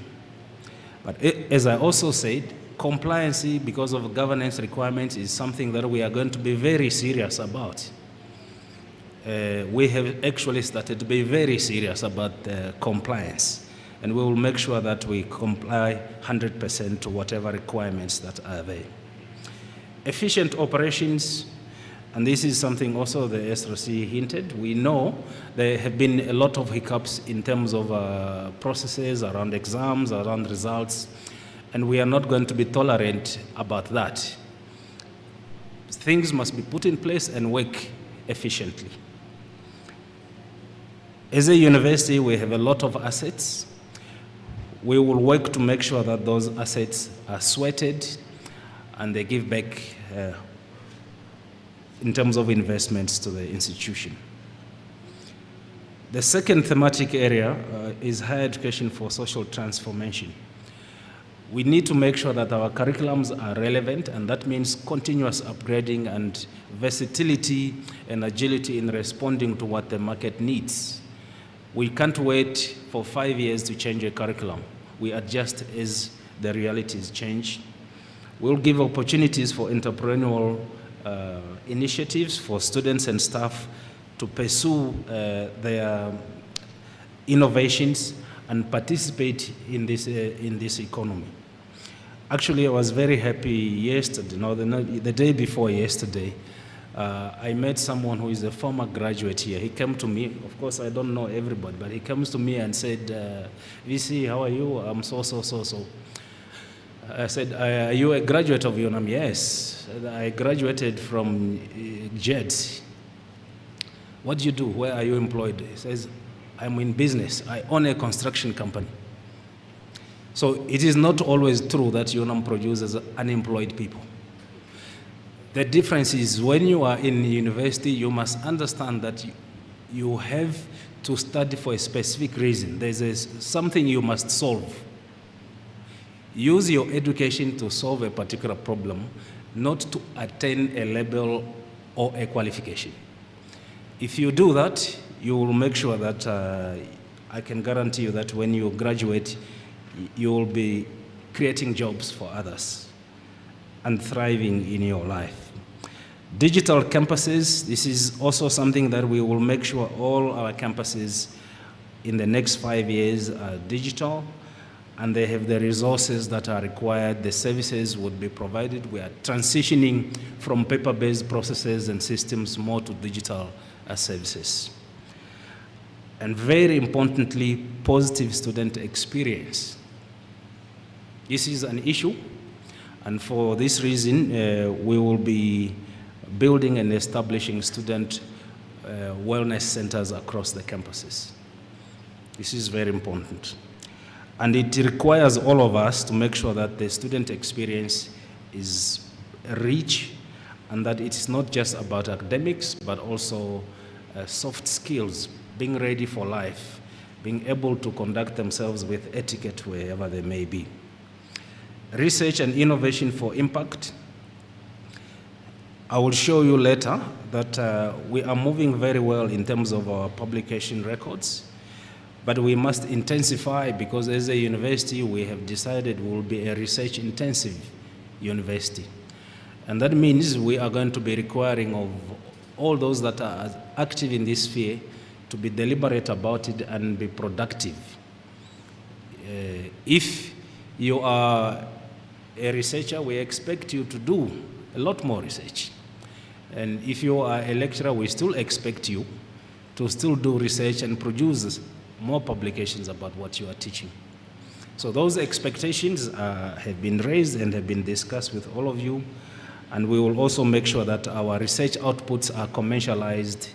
But as I also said, compliance, because of governance requirements, is something that we are going to be very serious about. We have actually started to be very serious about compliance, and we will make sure that we comply 100% to whatever requirements that are there. Efficient operations, and this is something also the SRC hinted. We know there have been a lot of hiccups in terms of processes around exams, around results, and we are not going to be tolerant about that. Things must be put in place and work efficiently. As a university, we have a lot of assets. We will work to make sure that those assets are sweated and they give back in terms of investments to the institution. The second thematic area is higher education for social transformation. We need to make sure that our curriculums are relevant, and that means continuous upgrading and versatility and agility in responding to what the market needs. We can't wait for 5 years to change a curriculum. We adjust as the realities change. We'll give opportunities for entrepreneurial initiatives for students and staff to pursue their innovations and participate in this economy. Actually, I was very happy yesterday, the day before yesterday. I met someone who is a former graduate here. He came to me. Of course, I don't know everybody, but he comes to me and said, VC, how are you? I'm so. I said, are you a graduate of Unam? Yes. I graduated from JEDS. What do you do? Where are you employed? He says, I'm in business. I own a construction company. So it is not always true that Unam produces unemployed people. The difference is when you are in university, you must understand that you have to study for a specific reason. There's something you must solve. Use your education to solve a particular problem, not to attain a label or a qualification. If you do that, you will make sure that I can guarantee you that when you graduate, you will be creating jobs for others and thriving in your life. Digital campuses, this is also something that we will make sure all our campuses in the next 5 years are digital, and they have the resources that are required. The services would be provided. We are transitioning from paper-based processes and systems more to digital services. And very importantly, positive student experience. This is an issue, and for this reason, we will be building and establishing student wellness centers across the campuses. This is very important. And it requires all of us to make sure that the student experience is rich and that it's not just about academics, but also soft skills, being ready for life, being able to conduct themselves with etiquette wherever they may be. Research and innovation for impact. I will show you later that we are moving very well in terms of our publication records. But we must intensify, because as a university, we have decided we will be a research-intensive university. And that means we are going to be requiring of all those that are active in this sphere to be deliberate about it and be productive. If you are a researcher, we expect you to do a lot more research. And if you are a lecturer, we still expect you to still do research and produce more publications about what you are teaching. So those expectations have been raised and have been discussed with all of you, And we will also make sure that our research outputs are commercialized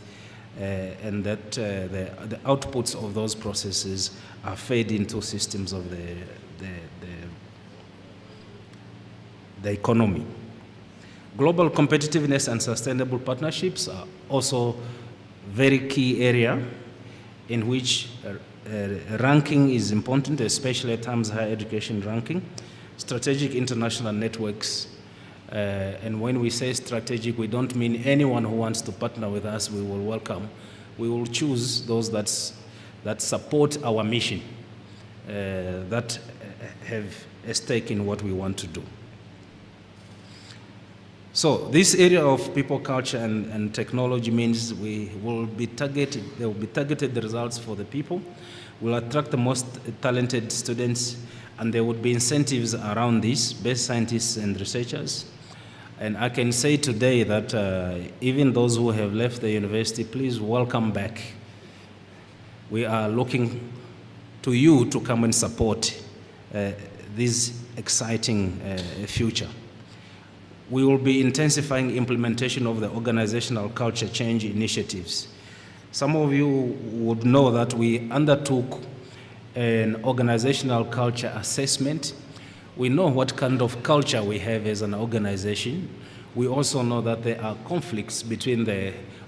and that the outputs of those processes are fed into systems of the economy. Global competitiveness and sustainable partnerships are also very key area in which ranking is important, especially at times higher education ranking. Strategic international networks, and when we say strategic, we don't mean anyone who wants to partner with us, we will welcome. We will choose those that support our mission, that have a stake in what we want to do. So this area of people, culture, and technology means we will be targeted, there will be targeted results for the people. We'll attract the most talented students, and there would be incentives around this, best scientists and researchers. And I can say today that even those who have left the university, please welcome back. We are looking to you to come and support this exciting future. We will be intensifying implementation of the organizational culture change initiatives. Some of you would know that we undertook an organizational culture assessment. We know what kind of culture we have as an organization. We also know that there are conflicts between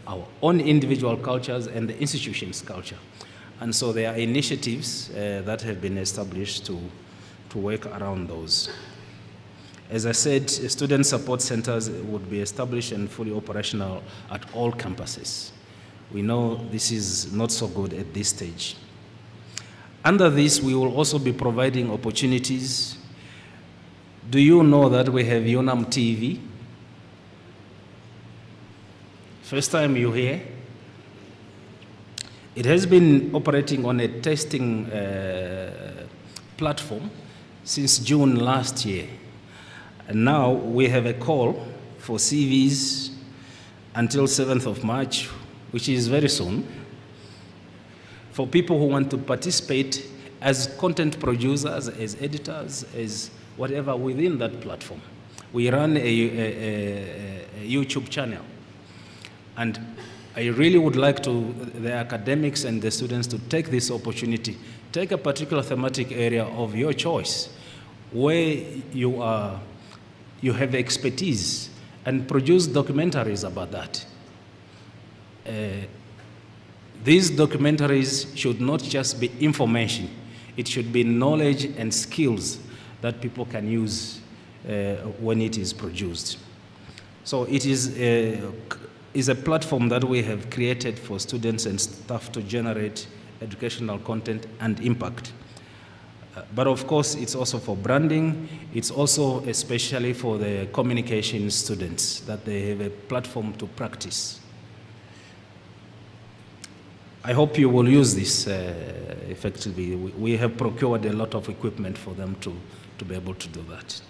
our own individual cultures and the institution's culture. And so there are initiatives that have been established to work around those. As I said, student support centers would be established and fully operational at all campuses. We know this is not so good at this stage. Under this, we will also be providing opportunities. Do you know that we have Unam TV? First time you hear? It has been operating on a testing platform since June last year. And now we have a call for CVs until 7th of March, which is very soon, for people who want to participate as content producers, as editors, as whatever within that platform. We run a YouTube channel. And I really would like the academics and the students to take this opportunity, take a particular thematic area of your choice, where you have expertise, and produce documentaries about that. These documentaries should not just be information. It should be knowledge and skills that people can use when it is produced. So it is a platform that we have created for students and staff to generate educational content and impact. But of course, it's also for branding. It's also especially for the communication students, that they have a platform to practice. I hope you will use this effectively. We have procured a lot of equipment for them to be able to do that.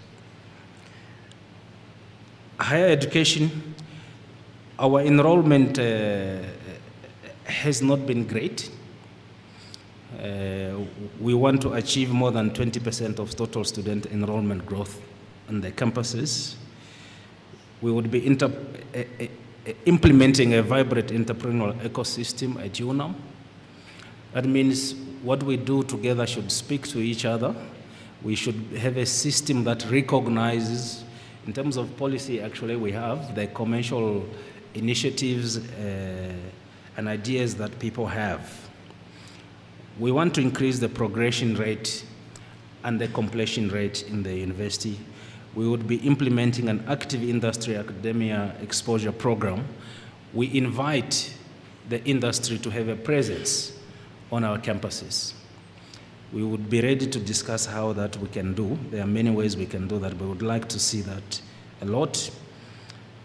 Higher education, our enrollment has not been great. We want to achieve more than 20% of total student enrollment growth on the campuses. We would be implementing a vibrant entrepreneurial ecosystem at Unam. That means what we do together should speak to each other. We should have a system that recognizes, in terms of policy, actually, we have the commercial initiatives and ideas that people have. We want to increase the progression rate and the completion rate in the university. We would be implementing an active industry academia exposure program. We invite the industry to have a presence on our campuses. We would be ready to discuss how that we can do. There are many ways we can do that, but we would like to see that a lot.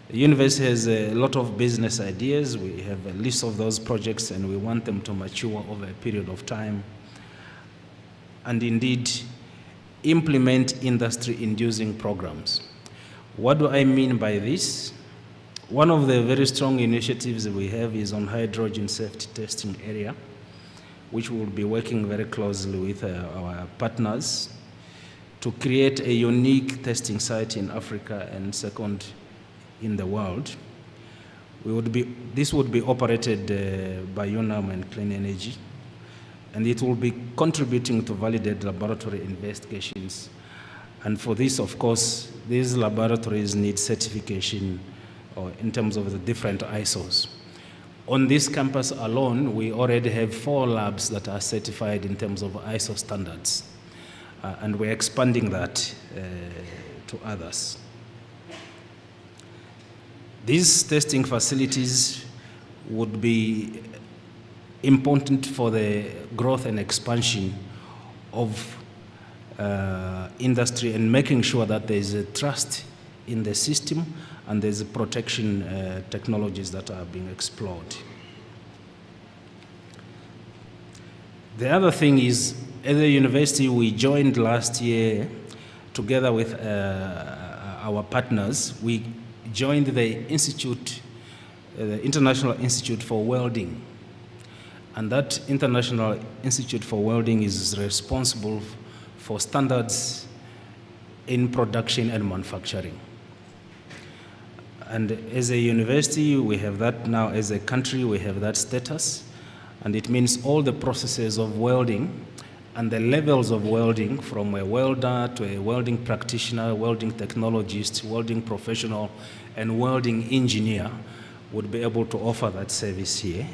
The university has a lot of business ideas. We have a list of those projects, and we want them to mature over a period of time. And indeed, implement industry-inducing programs. What do I mean by this? One of the very strong initiatives we have is on hydrogen safety testing area, which we will be working very closely with our partners to create a unique testing site in Africa, and second, in the world. This would be operated by Unam and Clean Energy, and it will be contributing to validate laboratory investigations. And for this, of course, these laboratories need certification in terms of the different ISOs. On this campus alone, we already have 4 labs that are certified in terms of ISO standards, and we're expanding that to others. These testing facilities would be important for the growth and expansion of industry and making sure that there is a trust in the system and there's a protection technologies that are being explored. The other thing is, at the university, we joined last year together with our partners. We joined the institute, the International Institute for Welding. And that International Institute for Welding is responsible for standards in production and manufacturing. And as a university, we have that now. As a country, we have that status. And it means all the processes of welding and the levels of welding, from a welder to a welding practitioner, welding technologist, welding professional, and welding engineer, would be able to offer that service here.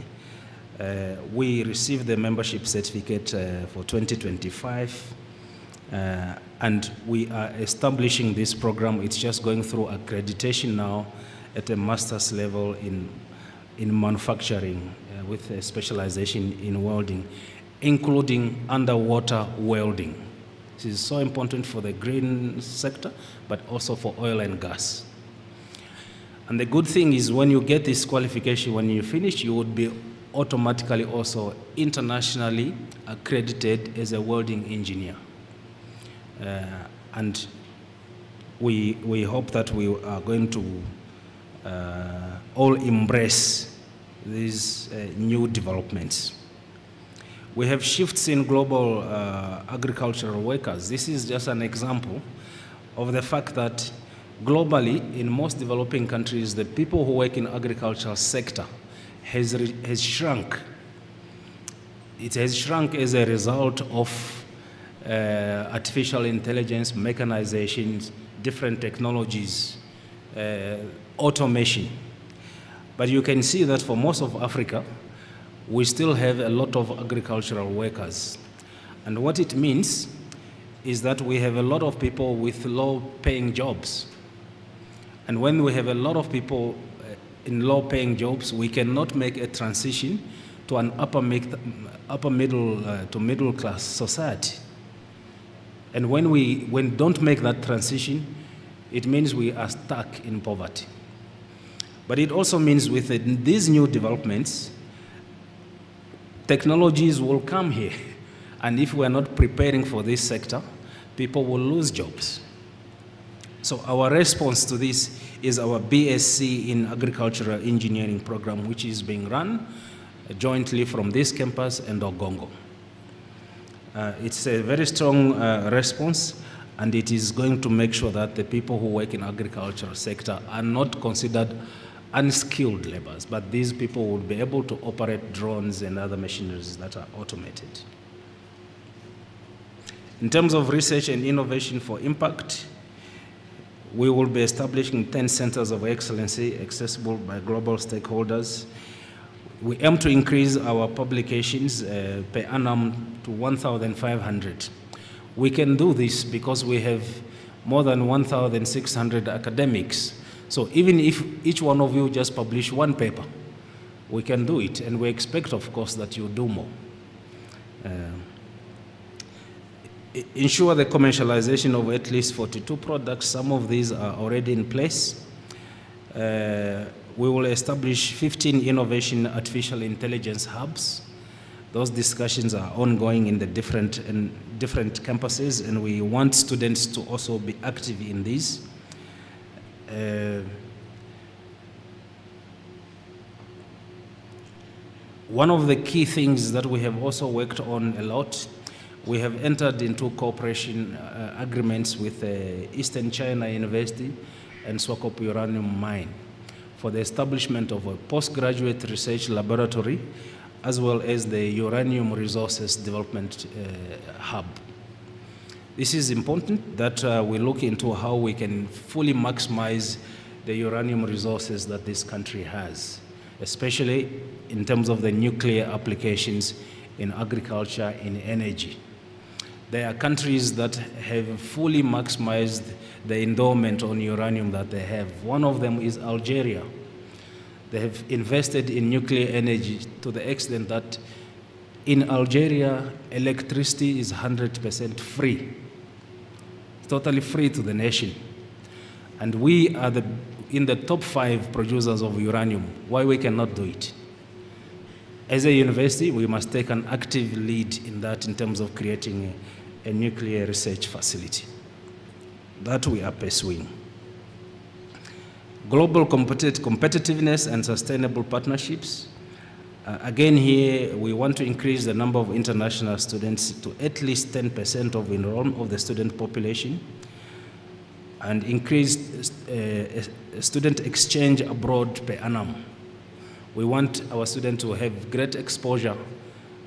We received the membership certificate for 2025, and we are establishing this program. It's just going through accreditation now at a master's level in manufacturing with a specialization in welding, including underwater welding. This is so important for the green sector, but also for oil and gas. And the good thing is, when you get this qualification, when you finish, you would be automatically also internationally accredited as a welding engineer. And we hope that we are going to all embrace these new developments. We have shifts in global agricultural workers. This is just an example of the fact that globally, in most developing countries, the people who work in agricultural sector has shrunk. It has shrunk as a result of artificial intelligence, mechanization, different technologies, automation. But you can see that for most of Africa, we still have a lot of agricultural workers. And what it means is that we have a lot of people with low-paying jobs. And when we have a lot of people in low-paying jobs, we cannot make a transition to an upper middle to middle-class society. And when we don't make that transition, it means we are stuck in poverty. But it also means with these new developments, technologies will come here. And if we are not preparing for this sector, people will lose jobs. So our response to this is our BSc in Agricultural Engineering program, which is being run jointly from this campus and Ogongo. It's a very strong response, and it is going to make sure that the people who work in agricultural sector are not considered unskilled laborers, but these people will be able to operate drones and other machineries that are automated. In terms of research and innovation for impact, we will be establishing 10 centers of excellency accessible by global stakeholders. We aim to increase our publications per annum to 1,500. We can do this because we have more than 1,600 academics. So even if each one of you just publish one paper, we can do it. And we expect, of course, that you do more. Ensure the commercialization of at least 42 products. Some of these are already in place. We will establish 15 innovation artificial intelligence hubs. Those discussions are ongoing in the different campuses, and we want students to also be active in these. One of the key things that we have also worked on a lot, we have entered into cooperation agreements with Eastern China University and Swakop uranium mine for the establishment of a postgraduate research laboratory as well as the uranium resources development hub. This is important that we look into how we can fully maximize the uranium resources that this country has, especially in terms of the nuclear applications in agriculture, in energy. There are countries that have fully maximized the endowment on uranium that they have. One of them is Algeria. They have invested in nuclear energy to the extent that in Algeria, electricity is 100% free, totally free to the nation. And we are in the top 5 producers of uranium. Why we cannot do it? As a university, we must take an active lead in that in terms of creating a nuclear research facility. That we are pursuing. Global competitiveness and sustainable partnerships. Again here, we want to increase the number of international students to at least 10% of enrollment of the student population and increase student exchange abroad per annum. We want our students to have great exposure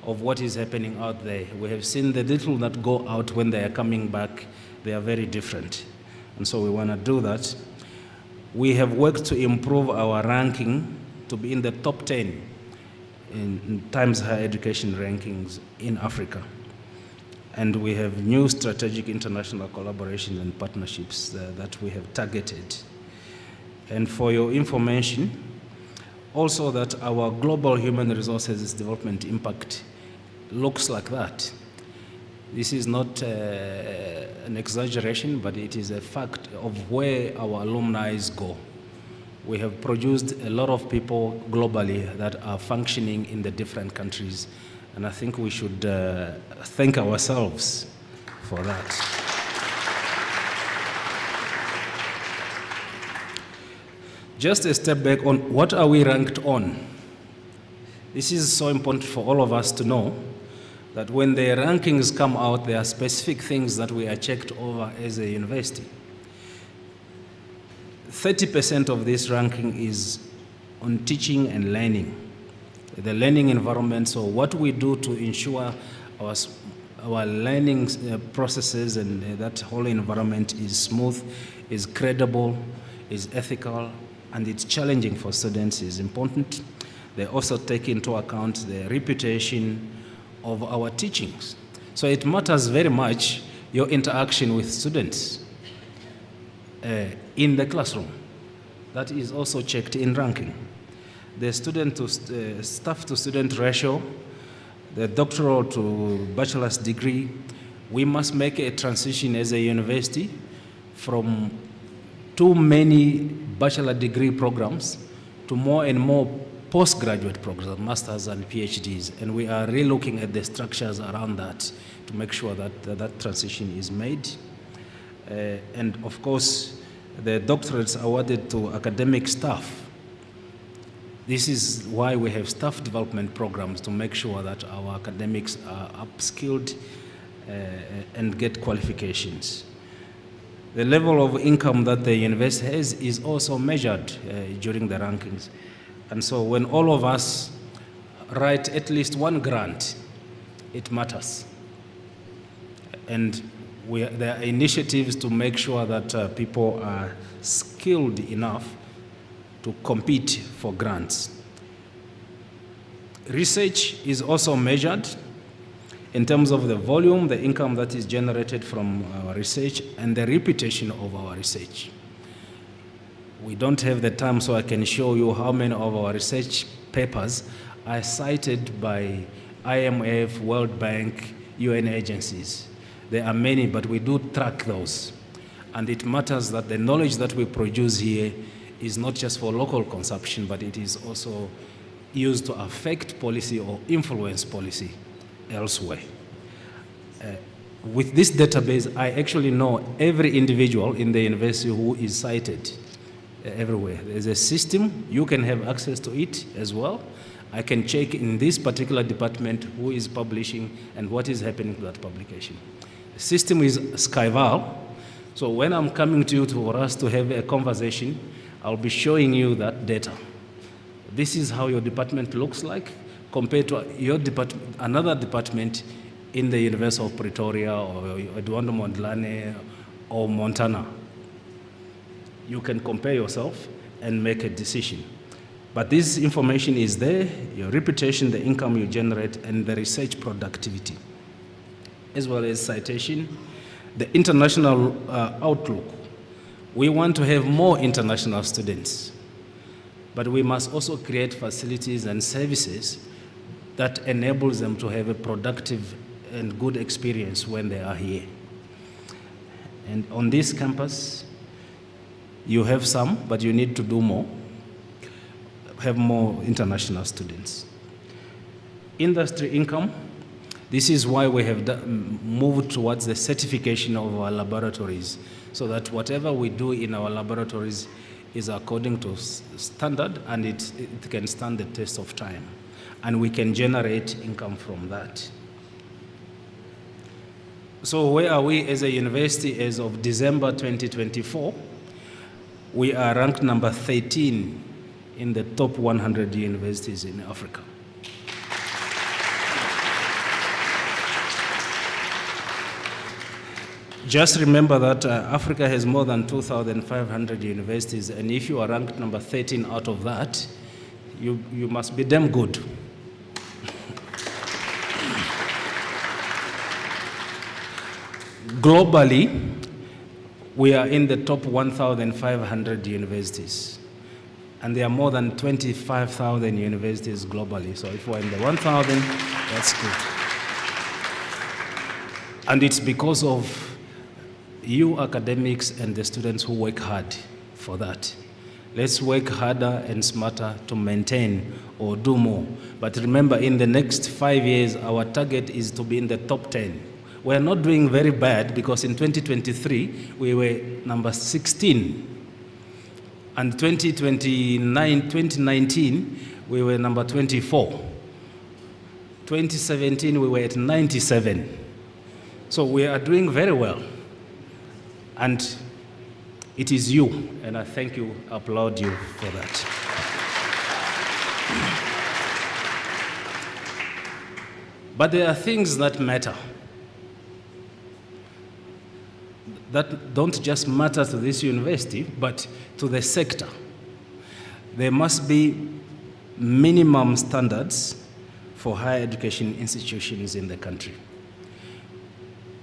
of what is happening out there. We have seen the little that go out when they are coming back, they are very different. And so we want to do that. We have worked to improve our ranking to be in the top 10 in Times Higher Education rankings in Africa. And we have new strategic international collaboration and partnerships that we have targeted. And for your information, also that our global human resources development impact looks like that. This is not an exaggeration, but it is a fact of where our alumni go. We have produced a lot of people globally that are functioning in the different countries, and I think we should thank ourselves for that. Just a step back on what are we ranked on. This is so important for all of us to know that when the rankings come out, there are specific things that we are checked over as a university. 30% of this ranking is on teaching and learning, the learning environment. So what we do to ensure our learning processes and that whole environment is smooth, is credible, is ethical, and it's challenging for students is important. They also take into account the reputation of our teachings. So it matters very much your interaction with students in the classroom. That is also checked in ranking. The student to staff to student ratio, the doctoral to bachelor's degree, we must make a transition as a university from too many bachelor degree programs to more and more postgraduate programs, masters and PhDs, and we are relooking at the structures around that to make sure that that transition is made. And of course, the doctorates awarded to academic staff. This is why we have staff development programs to make sure that our academics are upskilled and get qualifications. The level of income that the university has is also measured during the rankings. And so when all of us write at least one grant, it matters. And there are initiatives to make sure that people are skilled enough to compete for grants. Research is also measured in terms of the volume, the income that is generated from our research, and the reputation of our research. We don't have the time, so I can show you how many of our research papers are cited by IMF, World Bank, UN agencies. There are many, but we do track those. And it matters that the knowledge that we produce here is not just for local consumption, but it is also used to affect policy or influence policy elsewhere. With this database, I actually know every individual in the university who is cited everywhere. There's a system, you can have access to it as well. I can check in this particular department who is publishing and what is happening to that publication. The system is Skyval, So when I'm coming to you for us to have a conversation, I'll be showing you that data. This is how your department looks like compared to your department, another department in the University of Pretoria or Eduardo Mondlane or Montana. You can compare yourself and make a decision. But this information is there, your reputation, the income you generate, and the research productivity, as well as citation, the international outlook. We want to have more international students, but we must also create facilities and services that enables them to have a productive and good experience when they are here. And on this campus, you have some, but you need to do more. Have more international students. Industry income, this is why we have moved towards the certification of our laboratories, so that whatever we do in our laboratories is according to standard and it can stand the test of time. And we can generate income from that. So where are we as a university as of December 2024? We are ranked number 13 in the top 100 universities in Africa. Just remember that Africa has more than 2,500 universities, and if you are ranked number 13 out of that, you must be damn good. Globally, we are in the top 1,500 universities. And there are more than 25,000 universities globally. So if we're in the 1,000, that's good. And it's because of you academics and the students who work hard for that. Let's work harder and smarter to maintain or do more. But remember, in the next 5 years, our target is to be in the top 10. We're not doing very bad because in 2023, we were number 16. And 2019, we were number 24. 2017, we were at 97. So we are doing very well. And it is you, and I thank you, applaud you for that. But there are things that matter, that don't just matter to this university, but to the sector. There must be minimum standards for higher education institutions in the country.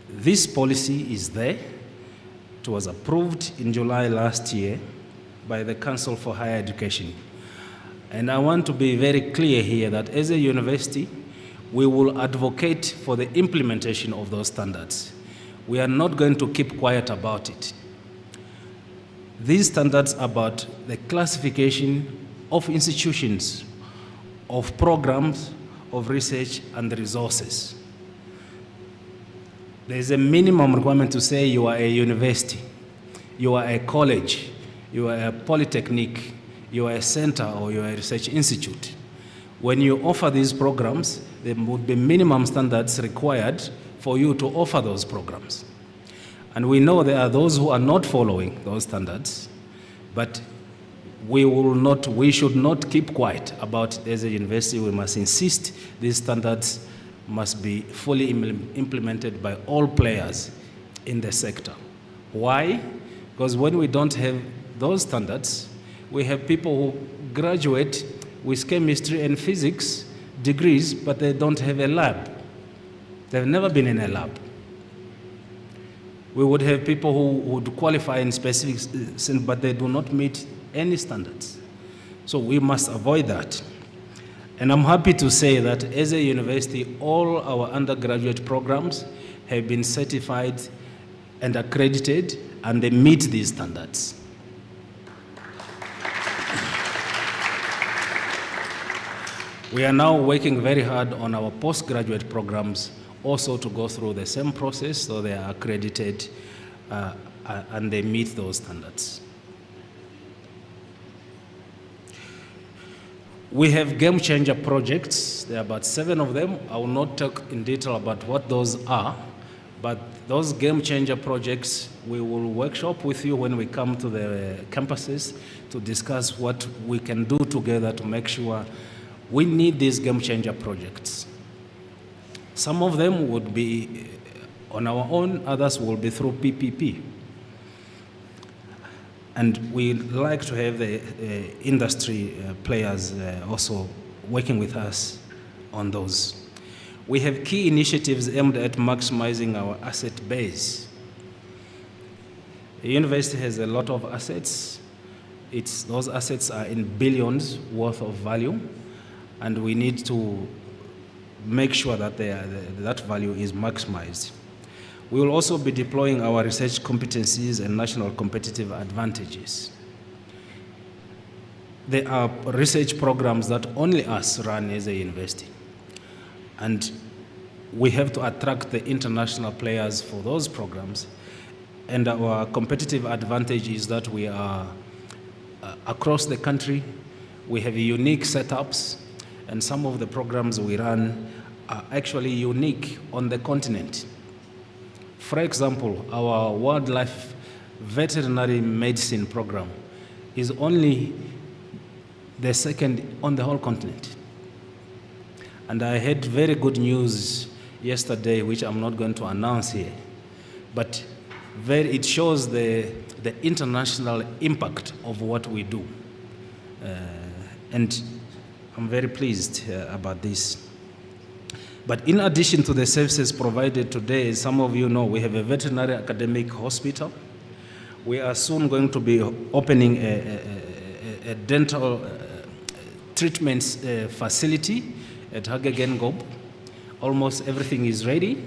This policy is there. It was approved in July last year by the Council for Higher Education. And I want to be very clear here that as a university, we will advocate for the implementation of those standards. We are not going to keep quiet about it. These standards are about the classification of institutions, of programs, of research and resources. There is a minimum requirement to say you are a university, you are a college, you are a polytechnic, you are a center, or you are a research institute. When you offer these programs, there would be minimum standards required for you to offer those programs. And we know there are those who are not following those standards, but we should not keep quiet about it. As a university, we must insist these standards must be fully implemented by all players in the sector. Why? Because when we don't have those standards, we have people who graduate with chemistry and physics degrees, but they don't have a lab. They've never been in a lab. We would have people who would qualify in specific, but they do not meet any standards. So we must avoid that. And I'm happy to say that as a university, all our undergraduate programs have been certified and accredited, and they meet these standards. We are now working very hard on our postgraduate programs also to go through the same process, so they are accredited and they meet those standards. We have game changer projects. There are about 7 of them. I will not talk in detail about what those are, But those game changer projects, we will workshop with you when we come to the campuses to discuss what we can do together to make sure we need these game changer projects. Some of them would be on our own, others will be through PPP. And we like to have the industry players also working with us on those. We have key initiatives aimed at maximizing our asset base. The university has a lot of assets. Those assets are in billions worth of value, and we need to make sure that that value is maximized. We will also be deploying our research competencies and national competitive advantages. There are research programs that only us run as a university. And we have to attract the international players for those programs. And our competitive advantage is that we are across the country. We have unique setups, and some of the programs we run are actually unique on the continent. For example, our wildlife veterinary medicine program is only the second on the whole continent. And I had very good news yesterday, which I'm not going to announce here, but it shows the international impact of what we do. And I'm very pleased about this. But in addition to the services provided today, as some of you know, we have a veterinary academic hospital. We are soon going to be opening a dental treatment facility at Hagegengob. Almost everything is ready.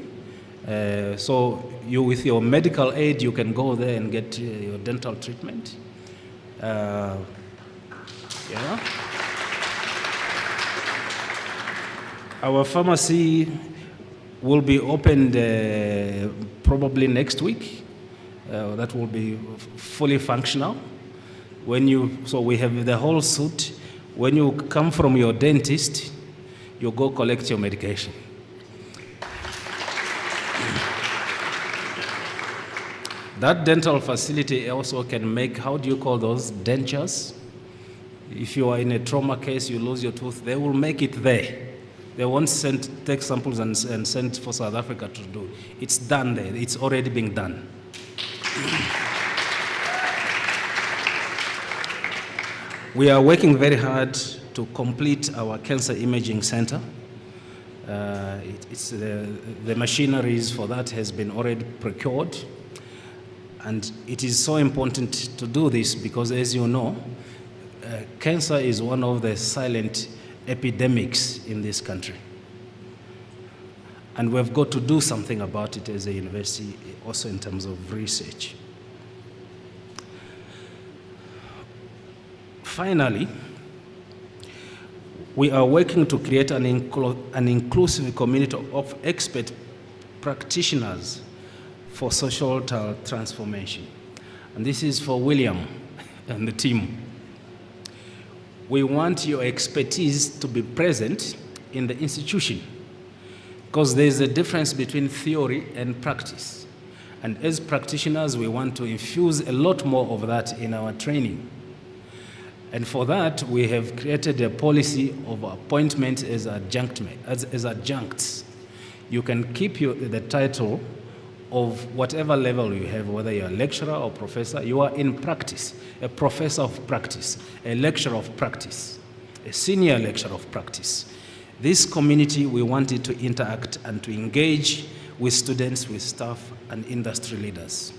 So you, with your medical aid, you can go there and get your dental treatment. Yeah. Our pharmacy will be opened probably next week. That will be fully functional. So we have the whole suite. When you come from your dentist, you go collect your medication. That dental facility also can make, how do you call those, dentures? If you are in a trauma case, you lose your tooth, they will make it there. They won't take samples and send for South Africa to do. It's done there. It's already being done. We are working very hard to complete our cancer imaging center. The machineries for that has been already procured. And it is so important to do this because, as you know, cancer is one of the silent epidemics in this country. And we've got to do something about it as a university, also in terms of research. Finally, we are working to create an inclusive community of expert practitioners for social transformation. And this is for William and the team. We want your expertise to be present in the institution because there's a difference between theory and practice. And as practitioners, we want to infuse a lot more of that in our training. And for that, we have created a policy of appointment as adjuncts. You can keep the title of whatever level you have, whether you're a lecturer or professor, you are in practice, a professor of practice, a lecturer of practice, a senior lecturer of practice. This community, we want it to interact and to engage with students, with staff, and industry leaders.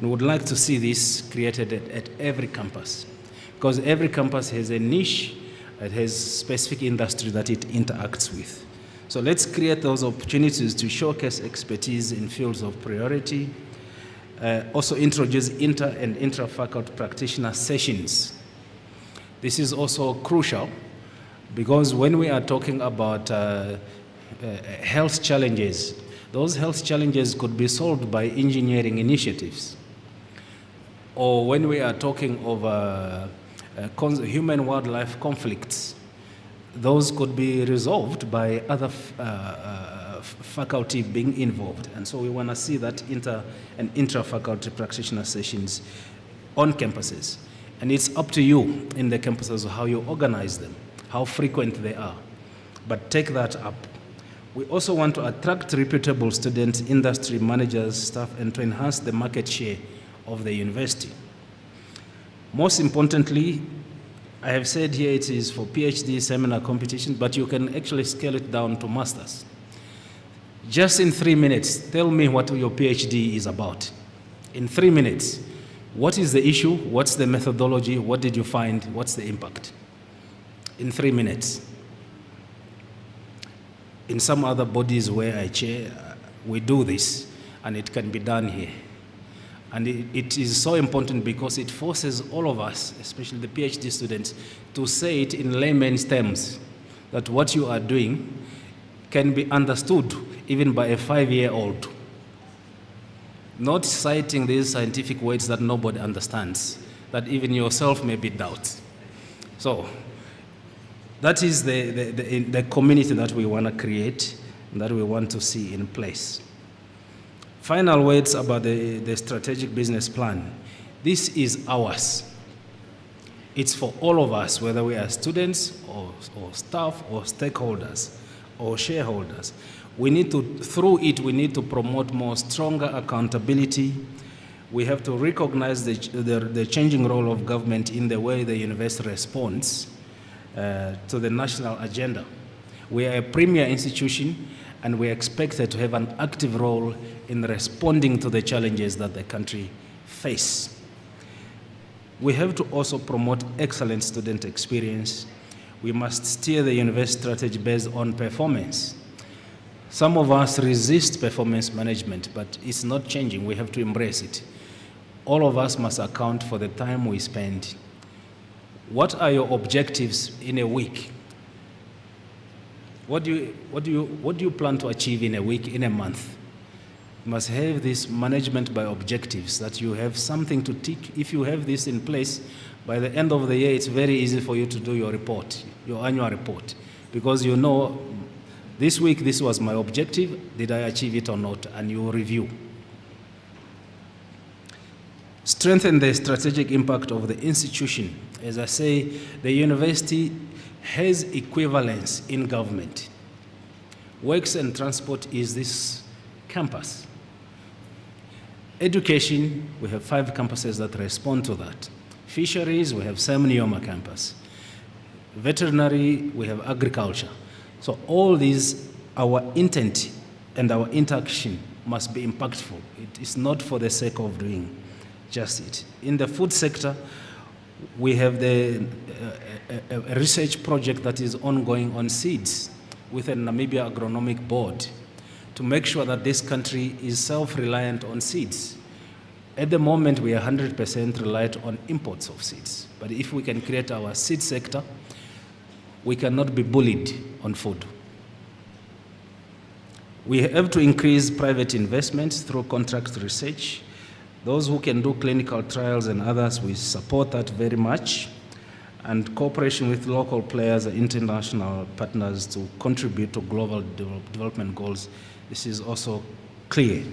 We would like to see this created at every campus, because every campus has a niche, it has specific industry that it interacts with. So let's create those opportunities to showcase expertise in fields of priority. Also introduce inter- and intra-faculty practitioner sessions. This is also crucial because when we are talking about health challenges, those health challenges could be solved by engineering initiatives. Or when we are talking of human-wildlife conflicts, those could be resolved by other faculty being involved. And so we want to see that inter and intra-faculty practitioner sessions on campuses. And it's up to you in the campuses how you organize them, how frequent they are. But take that up. We also want to attract reputable students, industry managers, staff, and to enhance the market share of the university. Most importantly, I have said here it is for PhD seminar competition, but you can actually scale it down to masters. Just in 3 minutes, tell me what your PhD is about. In 3 minutes, what is the issue? What's the methodology? What did you find? What's the impact? In 3 minutes. In some other bodies where I chair, we do this, and it can be done here. And it is so important because it forces all of us, especially the PhD students, to say it in layman's terms, that what you are doing can be understood even by a 5-year-old. Not citing these scientific words that nobody understands, that even yourself may be doubt. So that is the community that we want to create, that we want to see in place. Final words about the strategic business plan. This is ours. It's for all of us, whether we are students or staff or stakeholders or shareholders. We need to, through it, we need to promote more stronger accountability. We have to recognize the changing role of government in the way the university responds to the national agenda. We are a premier institution, and we are expected to have an active role in responding to the challenges that the country faces. We have to also promote excellent student experience. We must steer the university strategy based on performance. Some of us resist performance management, but it's not changing. We have to embrace it. All of us must account for the time we spend. What are your objectives in a week? What do you plan to achieve in a week, in a month? You must have this management by objectives, that you have something to tick. If you have this in place, by the end of the year, it's very easy for you to do your report, your annual report, because you know, this week, this was my objective, did I achieve it or not, and you review. Strengthen the strategic impact of the institution. As I say, the university has equivalence in government. Works and transport is this campus. Education, we have 5 campuses that respond to that. Fisheries, we have Sam Nujoma campus. Veterinary, we have agriculture. So all these, our intent and our interaction must be impactful. It is not for the sake of doing just it. In the food sector, we have a research project that is ongoing on seeds with the Namibia Agronomic Board to make sure that this country is self-reliant on seeds. At the moment, we are 100% reliant on imports of seeds. But if we can create our seed sector, we cannot be bullied on food. We have to increase private investments through contract research. Those who can do clinical trials and others, we support that very much. And cooperation with local players and international partners to contribute to global development goals. This is also clear.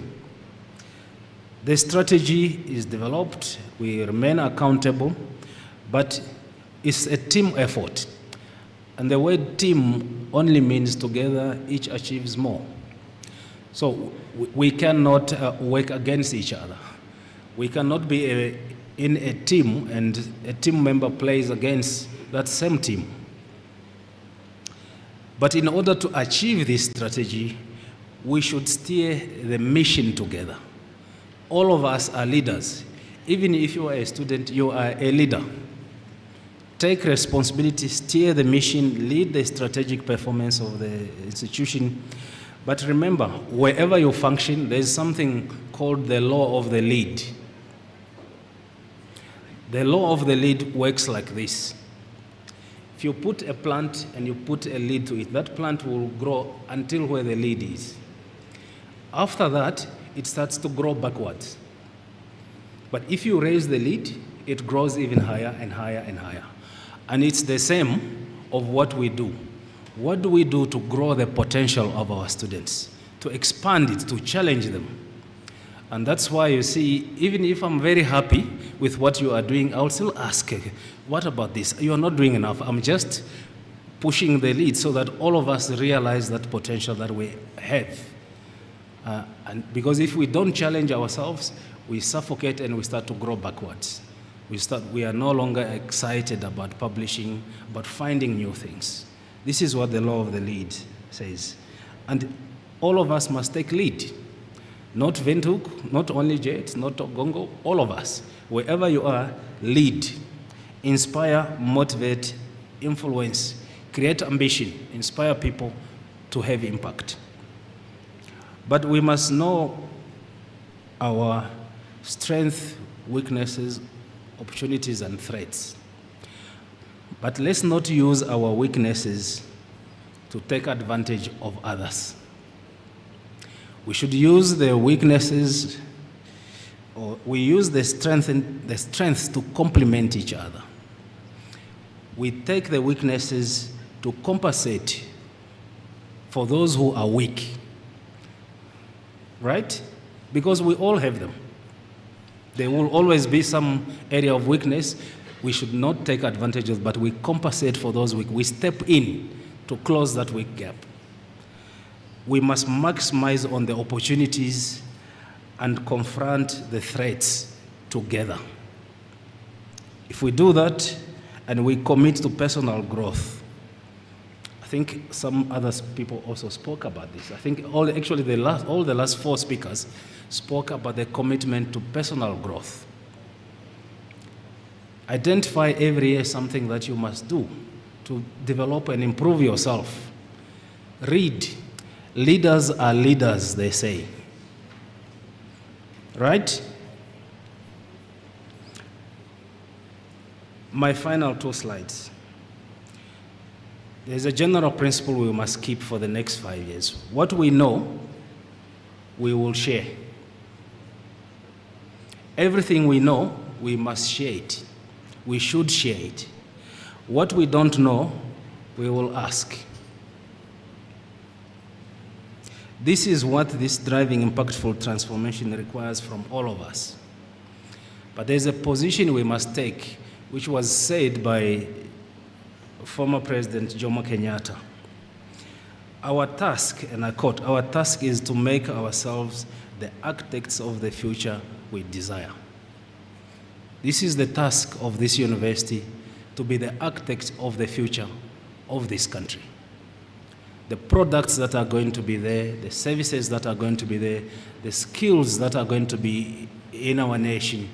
The strategy is developed. We remain accountable, but it's a team effort. And the word team only means together, each achieves more. So we cannot work against each other. We cannot be in a team and a team member plays against that same team. But in order to achieve this strategy, we should steer the mission together. All of us are leaders. Even if you are a student, you are a leader. Take responsibility, steer the mission, lead the strategic performance of the institution. But remember, wherever you function, there's something called the law of the lead. The law of the lead works like this. If you put a plant and you put a lead to it, that plant will grow until where the lead is. After that, it starts to grow backwards. But if you raise the lead, it grows even higher and higher and higher. And it's the same of what we do. What do we do to grow the potential of our students? to expand it, to challenge them. And that's why you see, even if I'm very happy with what you are doing, I'll still ask, what about this? You are not doing enough. I'm just pushing the lead so that all of us realize that potential that we have. And because if we don't challenge ourselves, we suffocate and we start to grow backwards. We are no longer excited about publishing, but finding new things. This is what the law of the lead says. And all of us must take lead. Not Windhoek, not only JEDS, not Gongo, all of us. Wherever you are, lead. Inspire, motivate, influence, create ambition, inspire people to have impact. But we must know our strengths, weaknesses, opportunities, and threats. But let's not use our weaknesses to take advantage of others. We should use the weaknesses, or we use the strengths to complement each other. We take the weaknesses to compensate for those who are weak. Right? Because we all have them. There will always be some area of weakness we should not take advantage of, but we compensate for those weak. We step in to close that weak gap. We must maximize on the opportunities and confront the threats together. If we do that and we commit to personal growth, I think some other people also spoke about this. I think all the last 4 speakers spoke about the commitment to personal growth. Identify every year something that you must do to develop and improve yourself. Read. Leaders are leaders, they say. Right? My final 2 slides. There's a general principle we must keep for the next 5 years. What we know, we will share. Everything we know, we must share it. We should share it. What we don't know, we will ask. This is what this driving impactful transformation requires from all of us. But there's a position we must take, which was said by former President Jomo Kenyatta. Our task, and I quote, our task is to make ourselves the architects of the future we desire. This is the task of this university, to be the architects of the future of this country. The products that are going to be there, the services that are going to be there, the skills that are going to be in our nation,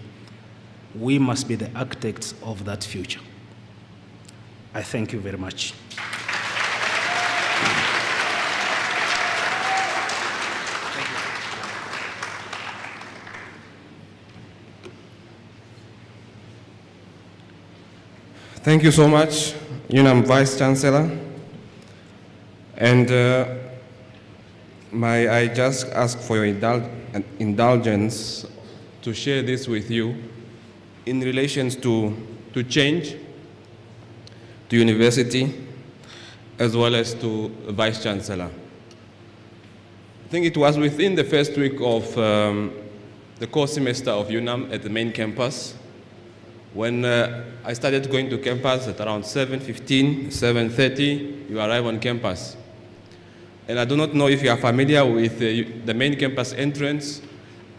we must be the architects of that future. I thank you very much. Thank you so much, Unam Vice-Chancellor. And I just ask for your indulgence to share this with you in relation to change, to university, as well as to Vice-Chancellor. I think it was within the first week of the core semester of Unam at the main campus when I started going to campus at around 7:15, 7:30, you arrive on campus. And I do not know if you are familiar with the main campus entrance.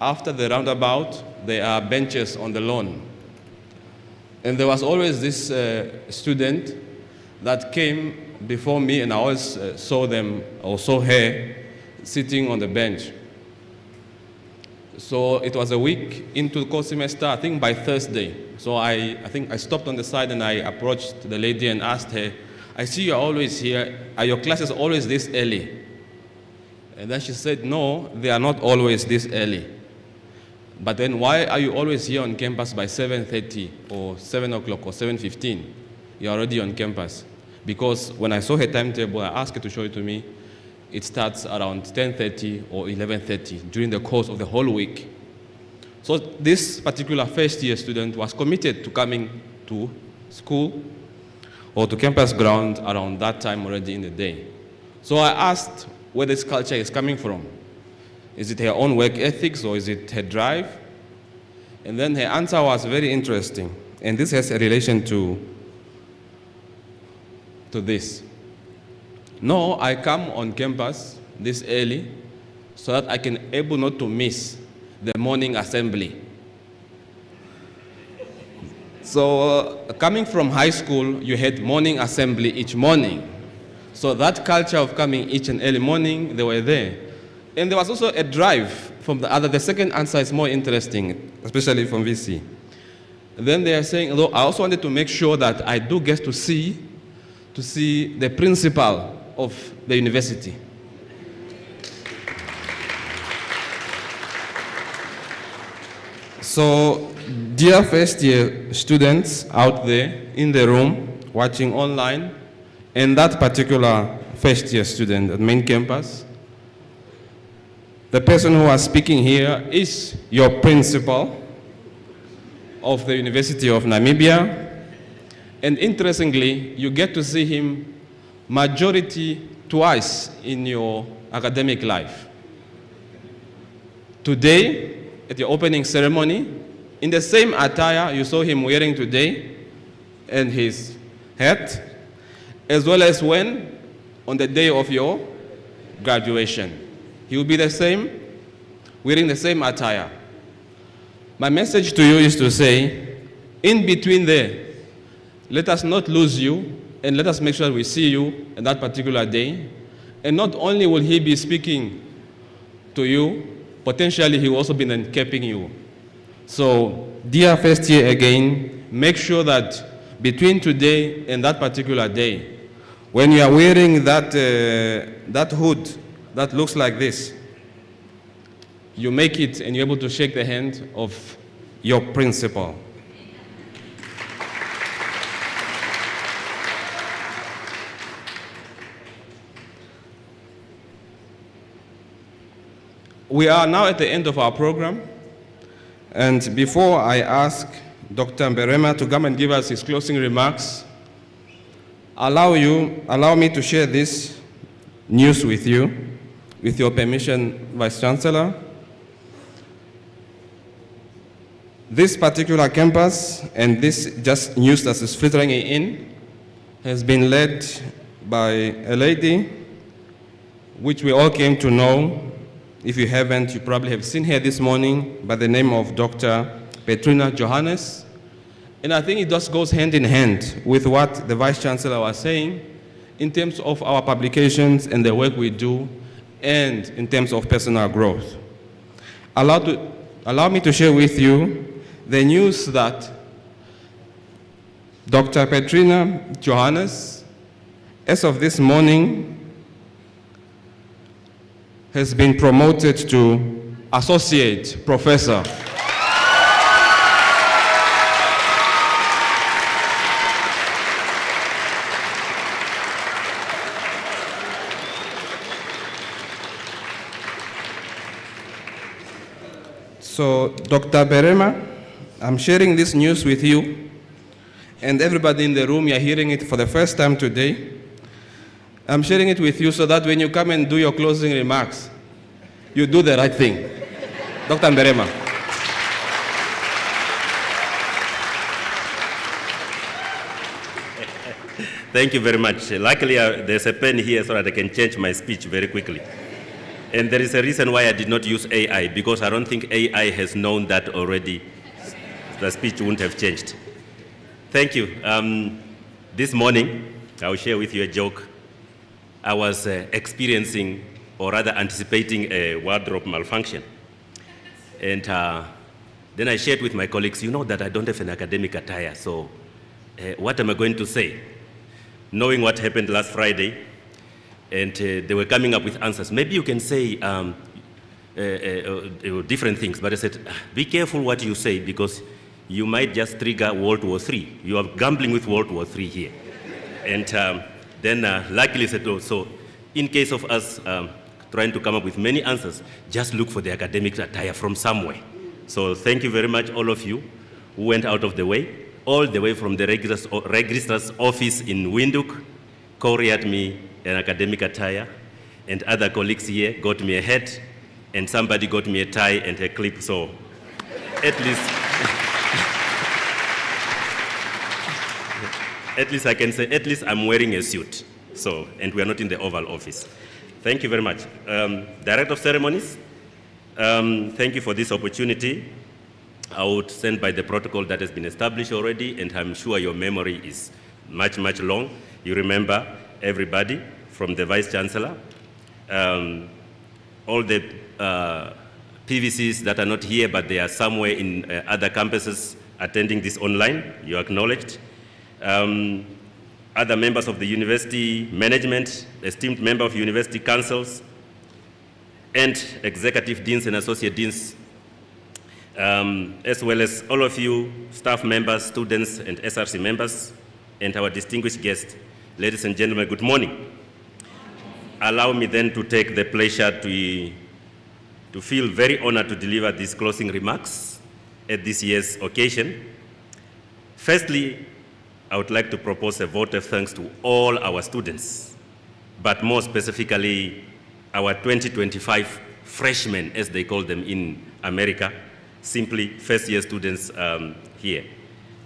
After the roundabout, there are benches on the lawn. And there was always this student that came before me, and I always saw them, or saw her, sitting on the bench. So it was a week into the core semester, I think by Thursday. So I think I stopped on the side and I approached the lady and asked her, I see you're always here, are your classes always this early? And then she said, no, they are not always this early. But then why are you always here on campus by 7:30 or 7 o'clock or 7:15? You're already on campus. Because when I saw her timetable, I asked her to show it to me. It starts around 10:30 or 11:30 during the course of the whole week. So this particular first-year student was committed to coming to school or to campus ground around that time already in the day. So I asked where this culture is coming from. Is it her own work ethics or is it her drive? And then her answer was very interesting. And this has a relation to this. No, I come on campus this early so that I can able not to miss the morning assembly. So coming from high school, you had morning assembly each morning. So that culture of coming each and early morning, they were there. And there was also a drive from the other. The second answer is more interesting, especially from VC. Then they are saying, although I also wanted to make sure that I do get to see the principal of the university. So, dear first year students out there in the room, watching online, and that particular first year student at main campus, the person who was speaking here is your principal of the University of Namibia. And interestingly, you get to see him majority twice in your academic life. Today, at your opening ceremony, in the same attire you saw him wearing today, and his hat, as well as when, on the day of your graduation. He will be the same, wearing the same attire. My message to you is to say, in between there, let us not lose you, and let us make sure we see you on that particular day. And not only will he be speaking to you, potentially he will also be then capping you. So, dear first year again, make sure that between today and that particular day, when you are wearing that hood that looks like this, you make it and you're able to shake the hand of your principal. We are now at the end of our program, and before I ask Dr. Mberema to come and give us his closing remarks, allow me to share this news with you, with your permission, Vice-Chancellor. This particular campus, and this just news that is filtering in, has been led by a lady, which we all came to know. If you haven't, you probably have seen her this morning by the name of Dr. Petrina Johannes. And I think it just goes hand in hand with what the Vice-Chancellor was saying in terms of our publications and the work we do, and in terms of personal growth. Allow me to share with you the news that Dr. Petrina Johannes, as of this morning, has been promoted to Associate Professor. So, Dr. Berema, I'm sharing this news with you, and everybody in the room, you're hearing it for the first time today. I'm sharing it with you so that when you come and do your closing remarks, you do the right thing. Dr. Mberema. Thank you very much. Luckily, there's a pen here so that I can change my speech very quickly. And there is a reason why I did not use AI, because I don't think AI has known that already. The speech wouldn't have changed. Thank you. This morning, I'll share with you a joke. I was experiencing, or rather anticipating, a wardrobe malfunction. And then I shared with my colleagues, you know that I don't have an academic attire, so what am I going to say? Knowing what happened last Friday, and they were coming up with answers. Maybe you can say different things, but I said, be careful what you say, because you might just trigger World War III. You are gambling with World War III here. And then luckily said, oh, so in case of us trying to come up with many answers, just look for the academic attire from somewhere. So thank you very much, all of you who went out of the way, all the way from the registrar's office in Windhoek, couriered me an academic attire, and other colleagues here got me a hat and somebody got me a tie and a clip, so at least, at least I can say, at least I'm wearing a suit. So, and we are not in the Oval Office. Thank you very much. Director of Ceremonies, thank you for this opportunity. I would send by the protocol that has been established already, and I'm sure your memory is much, much long. You remember everybody from the Vice-Chancellor, all the PVCs that are not here, but they are somewhere in other campuses attending this online, you acknowledged. Other members of the university management, esteemed member of university councils, and executive deans and associate deans, as well as all of you staff members, students, and SRC members, and our distinguished guests. Ladies and gentlemen, good morning. Allow me then to take the pleasure to feel very honored to deliver these closing remarks at this year's occasion. Firstly, I would like to propose a vote of thanks to all our students, but more specifically, our 2025 freshmen, as they call them in America, simply first-year students here.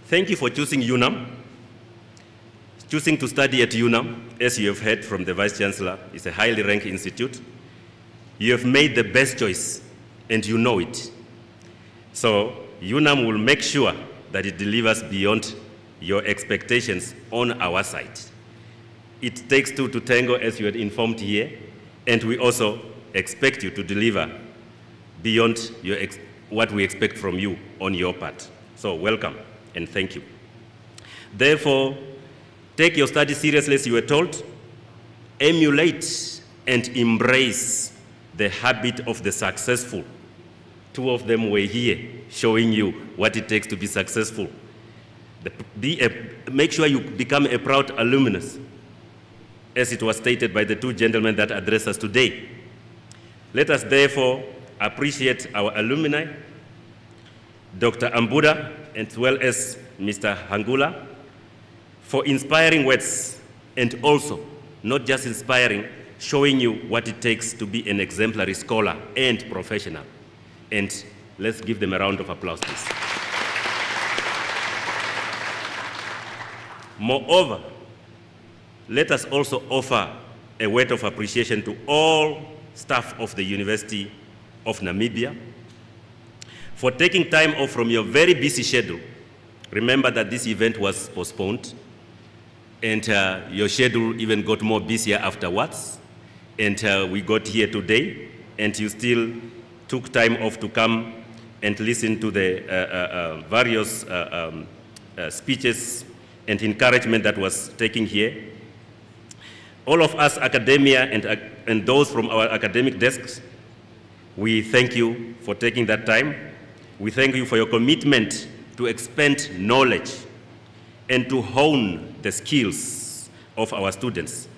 Thank you for choosing Unam. Choosing to study at Unam, as you have heard from the Vice-Chancellor, is a highly ranked institute. You have made the best choice, and you know it. So Unam will make sure that it delivers beyond your expectations on our side. It takes two to tango, as you had informed here, and we also expect you to deliver beyond what we expect from you on your part. So welcome and thank you. Therefore, take your study seriously as you were told, emulate and embrace the habit of the successful. Two of them were here showing you what it takes to be successful. Make sure you become a proud alumnus, as it was stated by the two gentlemen that address us today. Let us therefore appreciate our alumni, Dr. Ambunda, as well as Mr. Hangula, for inspiring words, and also, not just inspiring, showing you what it takes to be an exemplary scholar and professional. And let's give them a round of applause, please. Moreover, let us also offer a word of appreciation to all staff of the University of Namibia for taking time off from your very busy schedule. Remember that this event was postponed, and your schedule even got more busier afterwards. And we got here today, and you still took time off to come and listen to the various speeches and encouragement that was taking here. All of us, academia and those from our academic desks, we thank you for taking that time. We thank you for your commitment to expand knowledge and to hone the skills of our students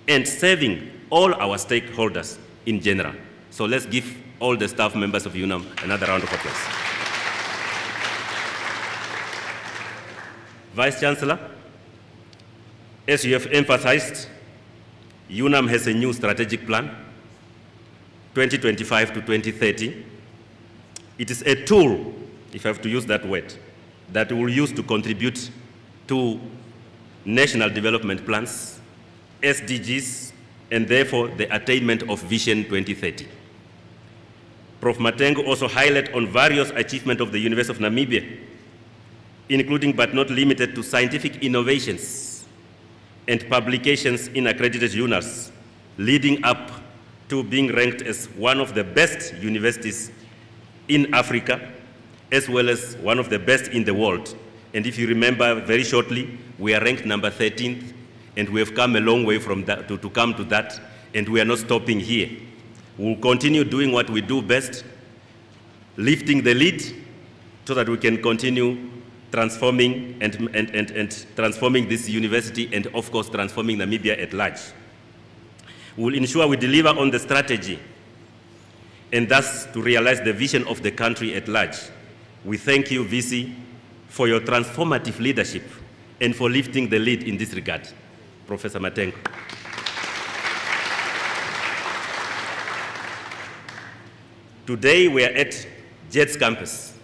and serving all our stakeholders in general. So let's give all the staff members of Unam another round of applause. Vice-Chancellor, as you have emphasized, Unam has a new strategic plan, 2025 to 2030. It is a tool, if I have to use that word, that we will use to contribute to national development plans, SDGs, and therefore the attainment of Vision 2030. Prof. Matengu also highlighted on various achievements of the University of Namibia, including but not limited to scientific innovations and publications in accredited journals, leading up to being ranked as one of the best universities in Africa, as well as one of the best in the world. And if you remember very shortly, we are ranked number 13th, and we have come a long way from that to come to that, and we are not stopping here. We'll continue doing what we do best, lifting the lead so that we can continue transforming and transforming this university and, of course, transforming Namibia at large. We'll ensure we deliver on the strategy and thus to realize the vision of the country at large. We thank you, VC, for your transformative leadership and for lifting the lead in this regard. Professor Matengu. Today we are at JEDS Campus,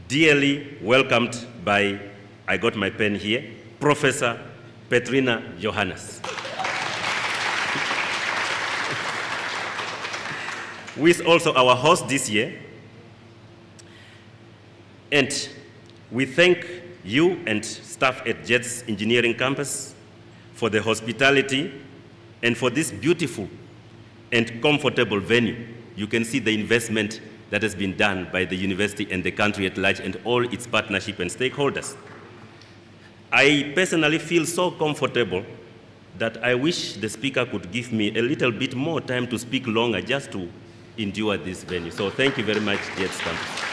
dearly welcomed by, I got my pen here, Professor Petrina Johannes, who is also our host this year. And we thank you and staff at JEDS Engineering Campus for the hospitality and for this beautiful and comfortable venue. You can see the investment that has been done by the university and the country at large and all its partnership and stakeholders. I personally feel so comfortable that I wish the speaker could give me a little bit more time to speak longer just to endure this venue. So thank you very much, JEDS Campus.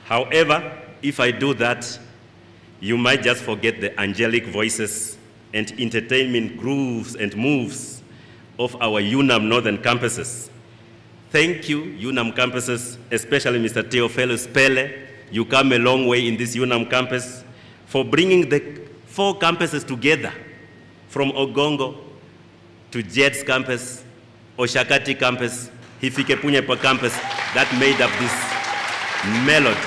However, if I do that, you might just forget the angelic voices and entertainment grooves and moves of our Unam Northern campuses. Thank you, Unam campuses, especially Mr. Felix Pele. You come a long way in this Unam campus for bringing the 4 campuses together, from Ogongo to JEDS campus, Oshakati campus, Hifikepunyepa campus, that made up this melody.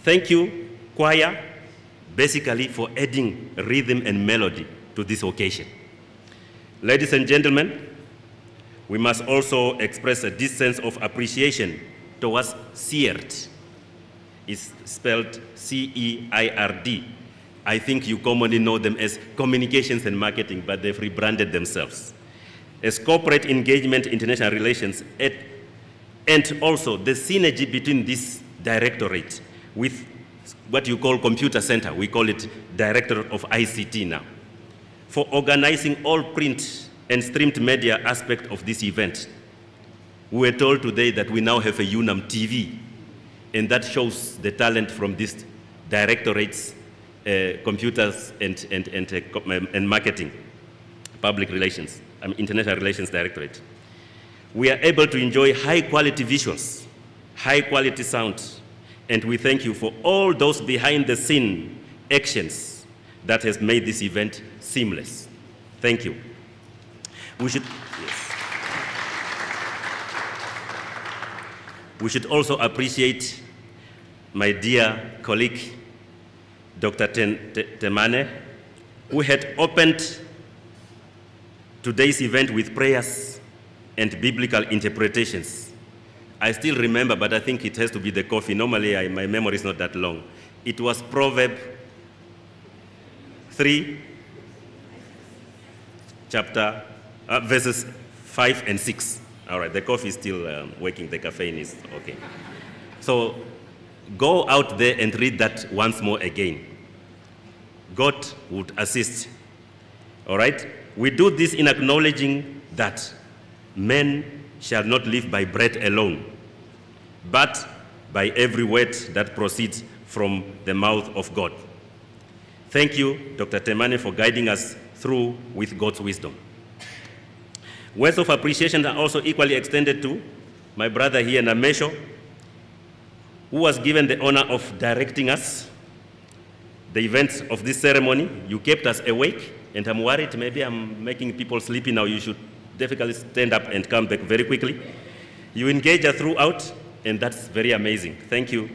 Thank you, choir, basically for adding rhythm and melody to this occasion. Ladies and gentlemen, we must also express a deep sense of appreciation towards CEIRD. It's spelled C-E-I-R-D. I think you commonly know them as Communications and Marketing, but they've rebranded themselves as Corporate Engagement, International Relations, and also the synergy between this directorate with what you call Computer Center. We call it Director of ICT now, for organizing all print and streamed media aspect of this event. We were told today that we now have a Unam TV, and that shows the talent from these directorates, computers and marketing, public relations, international relations directorate. We are able to enjoy high quality visuals, high quality sound, and we thank you for all those behind the scene actions that has made this event seamless. Thank you. We should also appreciate my dear colleague, Dr. Temane, who had opened today's event with prayers and biblical interpretations. I still remember, but I think it has to be the coffee. Normally, my memory is not that long. It was Proverbs 3, verses 5 and 6. All right, the coffee is still working, the caffeine is okay. So go out there and read that once more again. God would assist. All right? We do this in acknowledging that men shall not live by bread alone, but by every word that proceeds from the mouth of God. Thank you, Dr. Temane, for guiding us through with God's wisdom. Words of appreciation are also equally extended to my brother here, Namesho, who was given the honor of directing us, the events of this ceremony. You kept us awake, and I'm worried maybe I'm making people sleepy now. You should definitely stand up and come back very quickly. You engage us throughout, and that's very amazing. Thank you,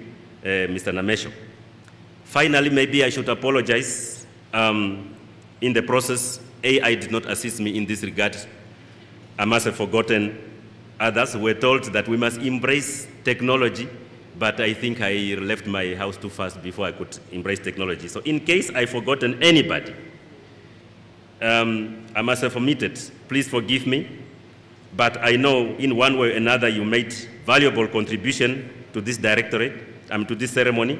Mr. Namesho. Finally, maybe I should apologize. In the process, AI did not assist me in this regard. I must have forgotten others. Were told that we must embrace technology, but I think I left my house too fast before I could embrace technology. So in case I've forgotten anybody, I must have omitted. Please forgive me. But I know in one way or another you made valuable contribution to this directorate, to this ceremony.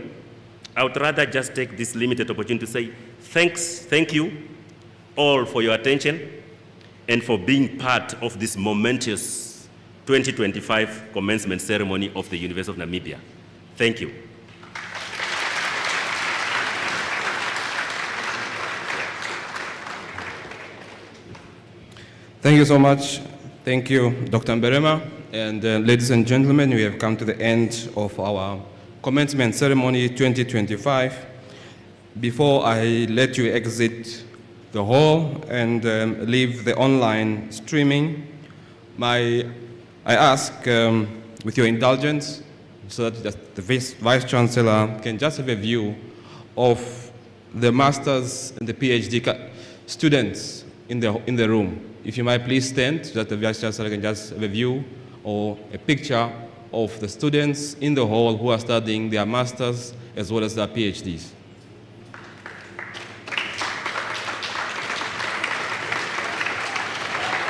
I would rather just take this limited opportunity to say thank you all for your attention and for being part of this momentous 2025 commencement ceremony of the University of Namibia. Thank you. Thank you so much. Thank you, Dr. Mberema. And ladies and gentlemen, we have come to the end of our Commencement Ceremony 2025. Before I let you exit the hall and leave the online streaming, I ask, with your indulgence, so that the Vice-Chancellor can just have a view of the Masters and the PhD students in the room. If you might please stand, so that the Vice-Chancellor can just have a view or a picture of the students in the hall who are studying their Masters as well as their PhDs.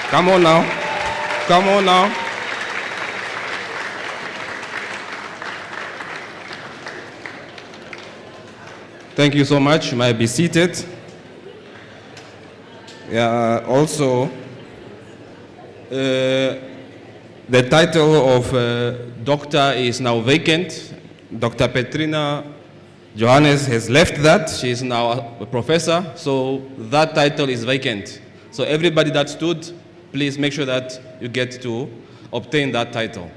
Come on now. Come on now. Thank you so much. You might be seated. Also, the title of doctor is now vacant. Dr. Petrina Johannes has left that. She is now a professor, so that title is vacant. So everybody that stood, please make sure that you get to obtain that title.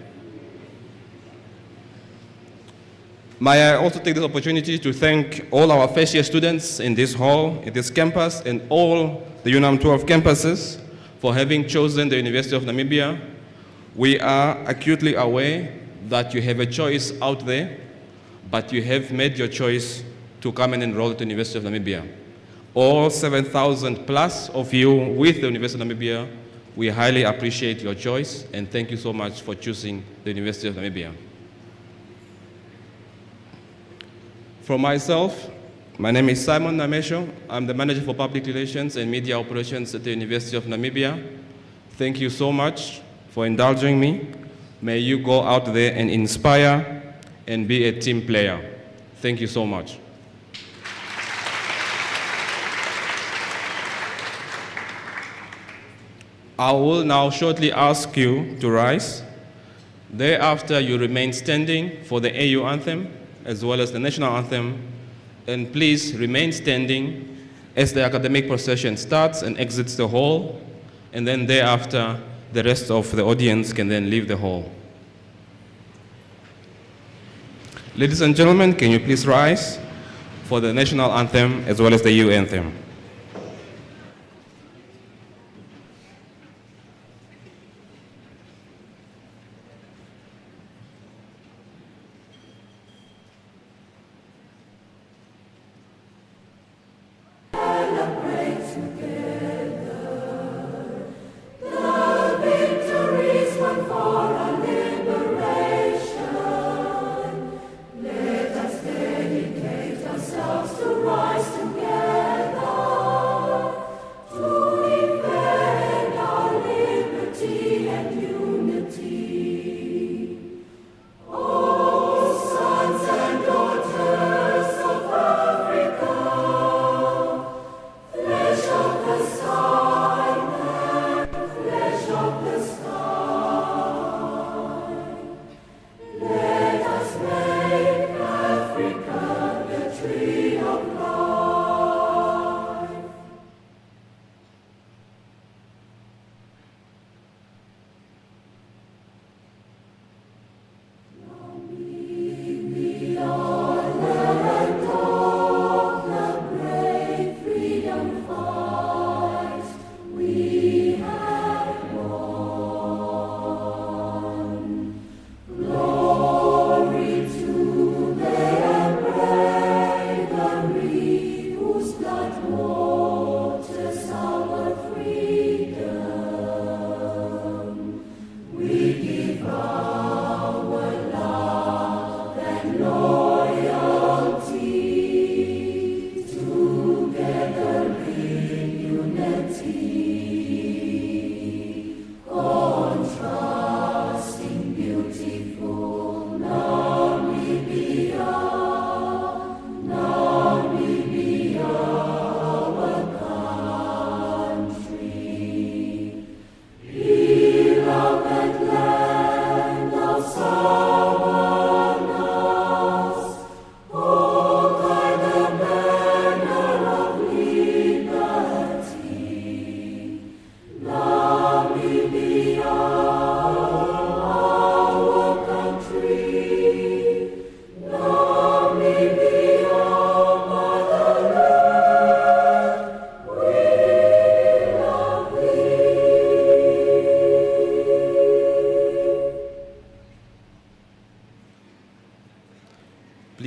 May I also take this opportunity to thank all our first year students in this hall, in this campus, and all the Unam 12 campuses for having chosen the University of Namibia. We are acutely aware that you have a choice out there, but you have made your choice to come and enroll at the University of Namibia. All 7,000 plus of you with the University of Namibia, we highly appreciate your choice, and thank you so much for choosing the University of Namibia. For myself, my name is Simon Namesho. I'm the Manager for Public Relations and Media Operations at the University of Namibia. Thank you so much for indulging me. May you go out there and inspire and be a team player. Thank you so much. I will now shortly ask you to rise. Thereafter, you remain standing for the AU anthem as well as the national anthem, and please remain standing as the academic procession starts and exits the hall, and then thereafter, the rest of the audience can then leave the hall. Ladies and gentlemen, can you please rise for the national anthem as well as the AU anthem? Let us dedicate ourselves to rise together.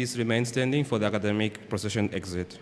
please remain standing for the academic procession exit.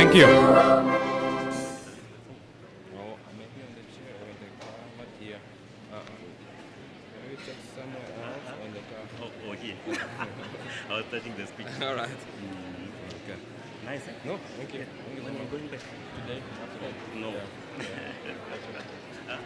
Thank you. Oh, here. I was touching the speech. All right. Okay. Nice. Eh? No, thank you. When are you going back? Today? No. Yeah. Huh?